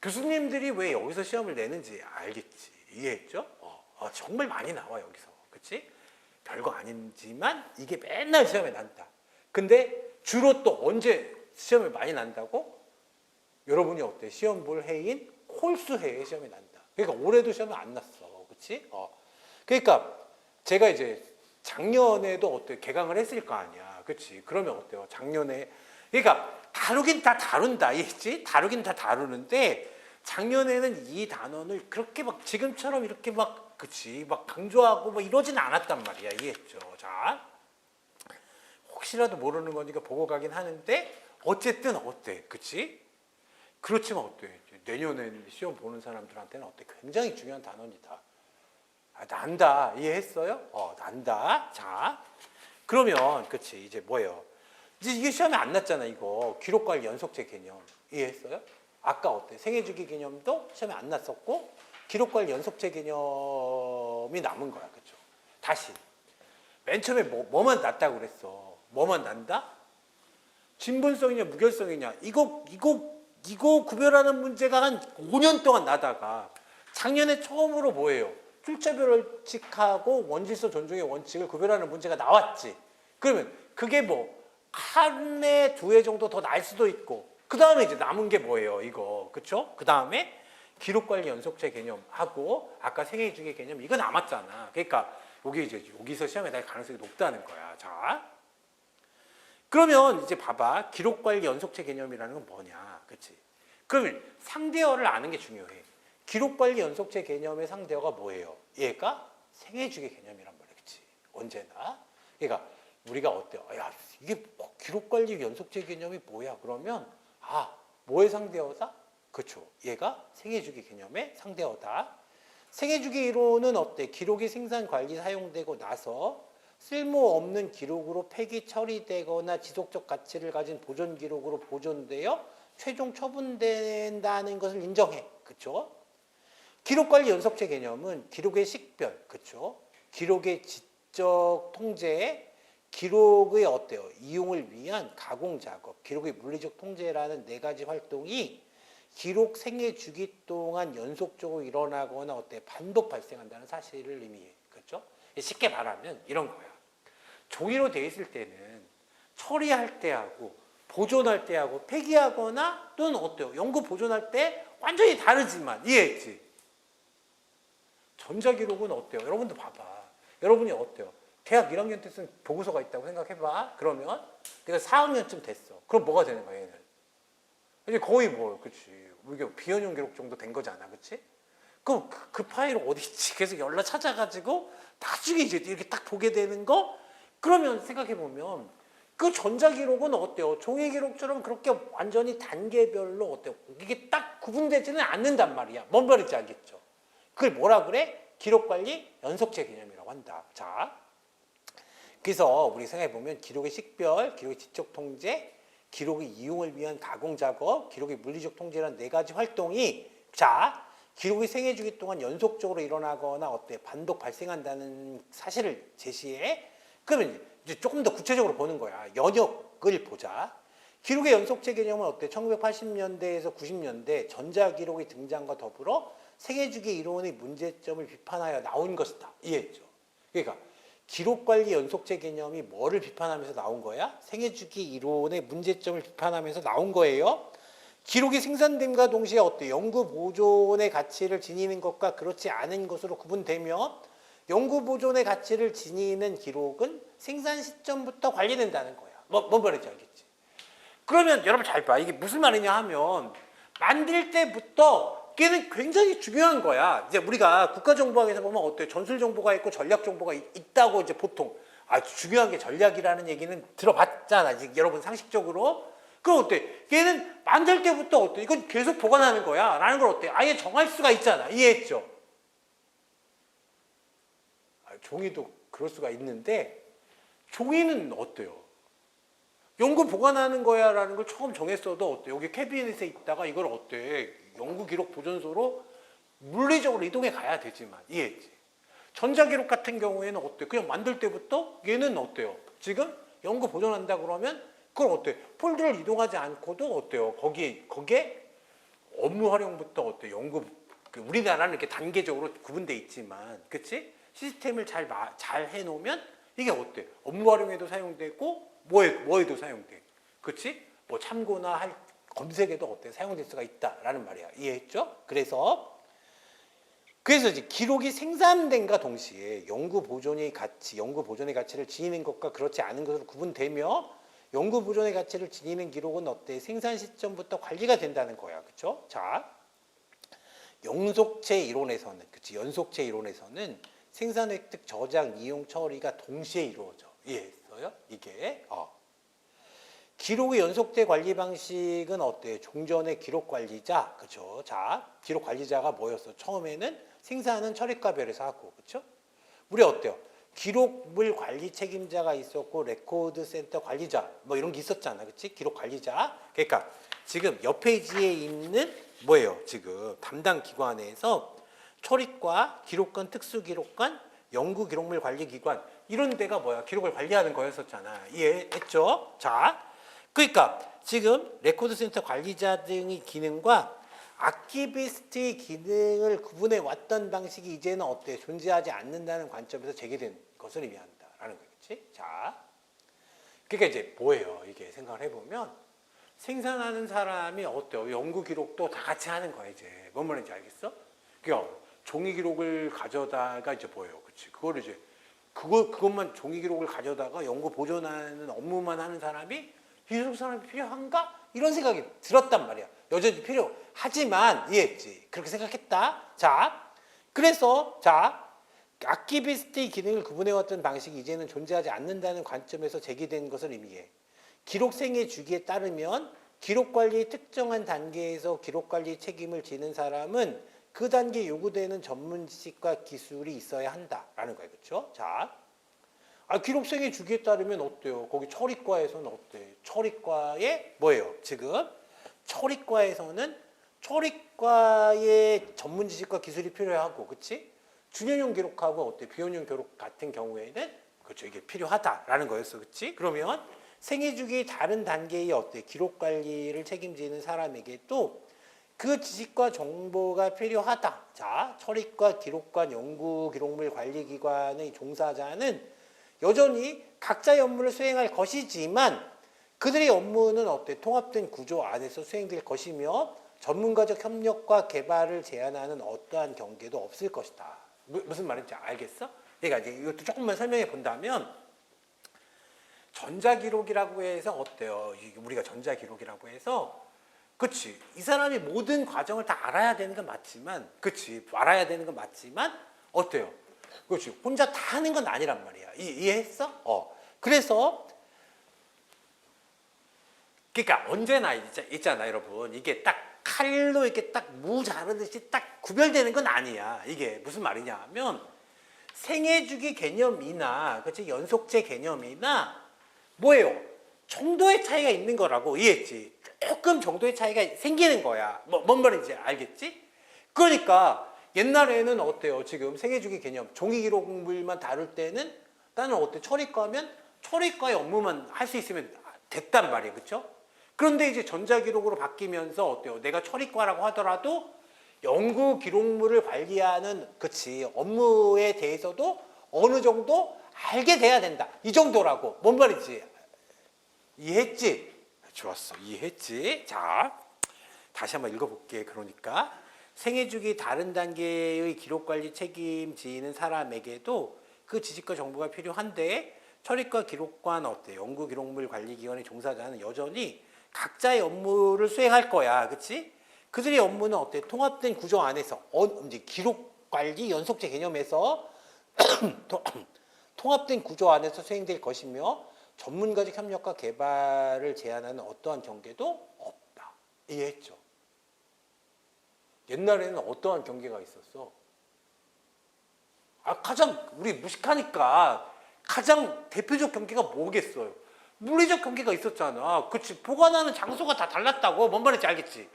교수님들이 왜 여기서 시험을 내는지 알겠지? 이해했죠? 정말 많이 나와 여기서, 그렇지? 별거 아니지만 이게 맨날 시험에 난다. 근데 주로 또 언제 시험에 많이 난다고? 여러분이 어때? 시험 볼 해인 콜수해에 시험에 난다. 그러니까 올해도 시험에 안 났어, 그렇지? 그러니까 제가 이제 작년에도 어때? 개강을 했을 거 아니야, 그렇지? 그러면 어때요? 작년에 그러니까 다루긴 다 다룬다, 이해했지? 다루긴 다 다루는데 작년에는 이 단원을 그렇게 막 지금처럼 이렇게 막 그치 막 강조하고 막 이러지는 않았단 말이야, 이해했죠? 자, 혹시라도 모르는 거니까 보고 가긴 하는데 어쨌든 어때, 그치? 그렇지만 어때? 내년에 시험 보는 사람들한테는 어때? 굉장히 중요한 단원이다. 난다, 이해했어요? 난다. 자, 그러면 그치 이제 뭐예요? 이제 이게 시험에 안 났잖아, 이거 기록관리 연속체 개념, 이해했어요? 아까 어때? 생애주기 개념도 시험에 안 났었고 기록관리 연속체 개념이 남은 거야, 그렇죠? 다시 맨 처음에 뭐만 났다고 그랬어? 뭐만 난다? 진본성이냐 무결성이냐 이거 구별하는 문제가 한 5년 동안 나다가 작년에 처음으로 뭐예요? 출처별 원칙하고 원질서 존중의 원칙을 구별하는 문제가 나왔지. 그러면 그게 뭐 한 해, 두 해 정도 더 날 수도 있고 그 다음에 이제 남은 게 뭐예요? 이거, 그쵸? 그 다음에 기록관리 연속체 개념하고 아까 생애주기 개념 이거 남았잖아. 그러니까 여기 이제 여기서 시험에 날 가능성이 높다는 거야. 자, 그러면 이제 봐봐. 기록관리 연속체 개념이라는 건 뭐냐, 그렇지? 그러면 상대어를 아는 게 중요해. 기록관리 연속체 개념의 상대어가 뭐예요? 얘가 생애주기 개념이란 말이야, 그렇지? 언제나. 그러니까 우리가 어때요? 야, 이게 기록관리 연속체 개념이 뭐야? 그러면 뭐의 상대어다? 그렇죠. 얘가 생애주기 개념의 상대어다. 생애주기 이론은 어때? 기록이 생산, 관리, 사용되고 나서 쓸모없는 기록으로 폐기 처리되거나 지속적 가치를 가진 보존 기록으로 보존되어 최종 처분된다는 것을 인정해. 그렇죠? 기록관리 연속체 개념은 기록의 식별, 그렇죠? 기록의 지적 통제, 기록의 어때요? 이용을 위한 가공 작업, 기록의 물리적 통제라는 네 가지 활동이 기록 생애 주기 동안 연속적으로 일어나거나 어때? 반복 발생한다는 사실을 의미해. 그렇죠? 쉽게 말하면 이런 거야. 종이로 되어 있을 때는 처리할 때하고 보존할 때하고 폐기하거나 또는 어때요? 연구 보존할 때 완전히 다르지만, 이해했지? 전자기록은 어때요? 여러분도 봐봐. 여러분이 어때요? 대학 1학년 때 쓴 보고서가 있다고 생각해봐. 그러면 내가 4학년쯤 됐어. 그럼 뭐가 되는 거야, 얘는? 이제 거의 뭐, 그치. 이게 비연용 기록 정도 된 거잖아, 그치? 그럼 그 파일 어디 있지? 계속 연락 찾아가지고 나중에 이제 이렇게 딱 보게 되는 거? 그러면 생각해보면 그 전자기록은 어때요? 종이기록처럼 그렇게 완전히 단계별로 어때요? 이게 딱 구분되지는 않는단 말이야. 뭔 말인지 알겠죠? 그걸 뭐라 그래? 기록관리 연속체 개념이라고 한다. 자, 그래서 우리 생각해보면 기록의 식별, 기록의 지적 통제, 기록의 이용을 위한 가공 작업, 기록의 물리적 통제라는 네 가지 활동이 자, 기록이 생애 주기 동안 연속적으로 일어나거나 어때? 반복 발생한다는 사실을 제시해. 그러면 이제 조금 더 구체적으로 보는 거야. 연역을 보자. 기록의 연속체 개념은 어때? 1980년대에서 90년대 전자기록의 등장과 더불어 생애주기 이론의 문제점을 비판하여 나온 것이다. 이해했죠? 그러니까 기록관리 연속체 개념이 뭐를 비판하면서 나온 거야? 생애주기 이론의 문제점을 비판하면서 나온 거예요. 기록이 생산됨과 동시에 어때? 연구 보존의 가치를 지니는 것과 그렇지 않은 것으로 구분되며 연구 보존의 가치를 지니는 기록은 생산 시점부터 관리된다는 거야. 뭔 말인지 알겠지? 그러면 여러분 잘 봐. 이게 무슨 말이냐 하면 만들 때부터 걔는 굉장히 중요한 거야. 이제 우리가 국가정보학에서 보면 어때요? 전술정보가 있고 전략정보가 있다고 이제 보통 아주 중요한 게 전략이라는 얘기는 들어봤잖아. 이제 여러분 상식적으로. 그럼 어때? 걔는 만들 때부터 어때? 이건 계속 보관하는 거야. 라는 걸 어때? 아예 정할 수가 있잖아. 이해했죠? 종이도 그럴 수가 있는데 종이는 어때요? 연구 보관하는 거야 라는 걸 처음 정했어도 어때? 여기 캐비넷에 있다가 이걸 어때? 연구 기록 보존소로 물리적으로 이동해 가야 되지만 이해했지? 전자기록 같은 경우에는 어때? 그냥 만들 때부터 얘는 어때요? 지금 연구 보존한다 그러면 그걸 어때? 폴더를 이동하지 않고도 어때요? 거기에 업무 활용부터 어때? 연구 우리나라는 이렇게 단계적으로 구분돼 있지만, 그렇지? 시스템을 잘 해놓으면 이게 어때? 업무 활용에도 사용되고 뭐에도 사용돼. 그렇지? 뭐 참고나 검색에도 어때? 사용될 수가 있다라는 말이야. 이해했죠? 그래서 이제 기록이 생산된과 동시에 연구 보존의 가치를 지니는 것과 그렇지 않은 것으로 구분되며 연구 보존의 가치를 지니는 기록은 어때? 생산 시점부터 관리가 된다는 거야. 그렇죠? 자, 연속체 이론에서는 생산, 획득, 저장, 이용, 처리가 동시에 이루어져. 이해했어요? 이게 기록의 연속체 관리 방식은 어때요? 종전의 기록 관리자, 그렇죠? 자, 기록 관리자가 뭐였어? 처음에는 생산은 처리과 별에서 하고, 그렇죠? 우리 어때요? 기록물 관리 책임자가 있었고 레코드 센터 관리자 뭐 이런 게 있었잖아, 그렇지? 기록 관리자. 그러니까 지금 옆 페이지에 있는 뭐예요? 지금 담당 기관에서 처리과, 기록관, 특수기록관, 연구기록물 관리기관 이런 데가 뭐야? 기록을 관리하는 거였었잖아. 이해했죠? 자, 그러니까 지금 레코드센터 관리자 등의 기능과 아키비스트의 기능을 구분해 왔던 방식이 이제는 어때? 존재하지 않는다는 관점에서 제기된 것을 의미한다라는 거겠지? 자, 그러니까 이제 뭐예요? 이게 생각을 해보면 생산하는 사람이 어때요? 연구 기록도 다 같이 하는 거야 이제. 뭔 말인지 알겠어? 그러니까 종이 기록을 가져다가 이제 뭐예요? 그렇지? 그거를 이제 그것만 종이 기록을 가져다가 연구 보존하는 업무만 하는 사람이 기술 사람이 필요한가? 이런 생각이 들었단 말이야. 여전히 필요하지만 이해했지? 그렇게 생각했다. 자, 그래서 아키비스트의 기능을 구분해왔던 방식이 이제는 존재하지 않는다는 관점에서 제기된 것을 의미해. 기록생의 주기에 따르면 기록관리의 특정한 단계에서 기록관리 책임을 지는 사람은 그 단계에 요구되는 전문 지식과 기술이 있어야 한다라는 거예요. 그렇죠? 자, 기록생의 주기에 따르면 어때요? 거기 처리과에서는 어때? 처리과에 뭐예요? 지금 처리과에서는 처리과의 전문 지식과 기술이 필요하고, 그렇지? 준연용 기록하고 어때? 비연용 기록 같은 경우에는 그렇죠, 이게 필요하다라는 거였어, 그렇지? 그러면 생애 주기의 다른 단계의 어때? 기록 관리를 책임지는 사람에게 또 그 지식과 정보가 필요하다. 자, 처리과, 기록관, 연구 기록물 관리기관의 종사자는 여전히 각자의 업무를 수행할 것이지만 그들의 업무는 어때? 통합된 구조 안에서 수행될 것이며 전문가적 협력과 개발을 제한하는 어떠한 경계도 없을 것이다. 무슨 말인지 알겠어? 그러니까 이제 이것도 조금만 설명해 본다면 전자기록이라고 해서 어때요? 우리가 전자기록이라고 해서 그치, 이 사람이 모든 과정을 다 알아야 되는 건 맞지만, 그치, 알아야 되는 건 맞지만 어때요? 그렇지, 혼자 다 하는 건 아니란 말이야. 이해했어? 그래서 그러니까 언제나 있잖아, 여러분. 이게 딱 칼로 이렇게 딱 무 자르듯이 딱 구별되는 건 아니야. 이게 무슨 말이냐 하면 생애주기 개념이나 그치, 연속체 개념이나 뭐예요? 정도의 차이가 있는 거라고. 이해했지? 조금 정도의 차이가 생기는 거야. 뭔 말인지 알겠지? 그러니까 옛날에는 어때요? 지금 생애주기 개념, 종이 기록물만 다룰 때는 나는 어때? 처리과면 처리과의 업무만 할 수 있으면 됐단 말이에요. 그렇죠? 그런데 이제 전자기록으로 바뀌면서 어때요? 내가 처리과라고 하더라도 연구 기록물을 관리하는 그치 업무에 대해서도 어느 정도 알게 돼야 된다. 이 정도라고. 뭔 말인지 이해했지? 좋았어. 이해했지? 자, 다시 한번 읽어볼게. 그러니까 생애주기 다른 단계의 기록관리 책임지는 사람에게도 그 지식과 정보가 필요한데 처리과 기록관 어때? 연구기록물 관리기관의 종사자는 여전히 각자의 업무를 수행할 거야. 그치? 그들의 업무는 어때? 통합된 구조 안에서 이제 기록관리 연속체 개념에서 통합된 구조 안에서 수행될 것이며 전문가적 협력과 개발을 제한하는 어떠한 경계도 없다. 이해했죠? 옛날에는 어떠한 경계가 있었어? 가장 우리 무식하니까 가장 대표적 경계가 뭐겠어요? 물리적 경계가 있었잖아. 그치? 보관하는 장소가 다 달랐다고. 뭔 말인지 알겠지?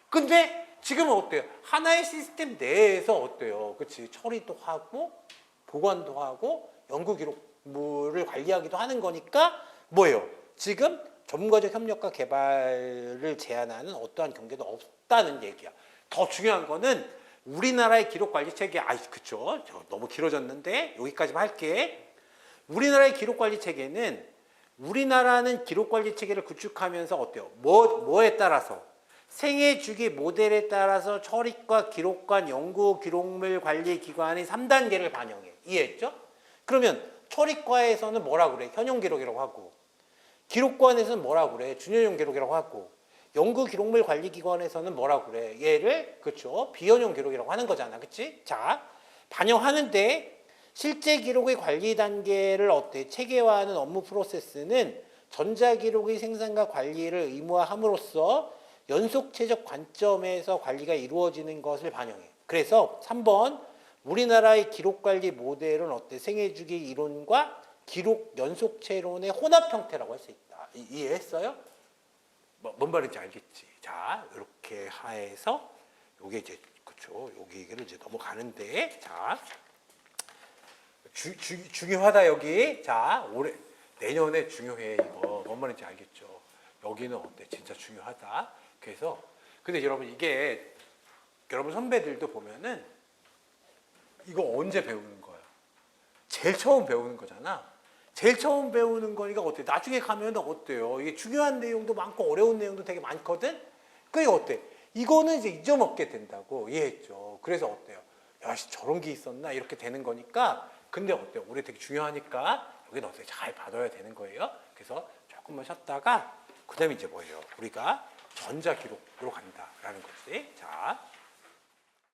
근데 지금은 어때요? 하나의 시스템 내에서 어때요? 그치? 처리도 하고 보관도 하고 연구 기록물을 관리하기도 하는 거니까 뭐예요? 지금 전문가적 협력과 개발을 제한하는 어떠한 경계도 없다는 얘기야. 더 중요한 거는 우리나라의 기록 관리 체계, 그쵸? 너무 길어졌는데 여기까지만 할게. 우리나라의 기록 관리 체계는 우리나라는 기록 관리 체계를 구축하면서 어때요? 뭐에 따라서? 생애 주기 모델에 따라서 처리과 기록관 연구 기록물 관리 기관의 3단계를 반영해. 이해했죠? 그러면 처리과에서는 뭐라 그래? 현용 기록이라고 하고 기록관에서는 뭐라 그래? 준현용 기록이라고 하고 연구 기록물 관리 기관에서는 뭐라 그래? 얘를 그렇죠? 비현용 기록이라고 하는 거잖아. 그치? 자, 반영하는데 실제 기록의 관리 단계를 어때? 체계화하는 업무 프로세스는 전자 기록의 생산과 관리를 의무화함으로써 연속체적 관점에서 관리가 이루어지는 것을 반영해. 그래서 3번 우리나라의 기록관리 모델은 어때? 생애주기 이론과 기록 연속체론의 혼합 형태라고 할 수 있다. 이해했어요? 뭔 말인지 알겠지? 자, 이렇게 하에서 요게 이제 그쵸? 여기 얘기를 이제 넘어가는데 자, 중요하다 여기. 자, 내년에 중요해 이거. 뭔 말인지 알겠죠? 여기는 어때? 진짜 중요하다. 그래서 근데 여러분 이게 여러분 선배들도 보면은 이거 언제 배우는 거야? 제일 처음 배우는 거잖아. 제일 처음 배우는 거니까 어때? 나중에 가면 어때요? 이게 중요한 내용도 많고 어려운 내용도 되게 많거든? 그게 어때? 이거는 이제 잊어먹게 된다고. 이해했죠? 그래서 어때요? 야, 저런 게 있었나? 이렇게 되는 거니까. 근데 어때요? 우리 되게 중요하니까 여기는 어떻게 잘 받아야 되는 거예요? 그래서 조금만 쉬었다가 그 다음에 이제 뭐예요? 우리가 전자기록으로 간다라는 거지. 자.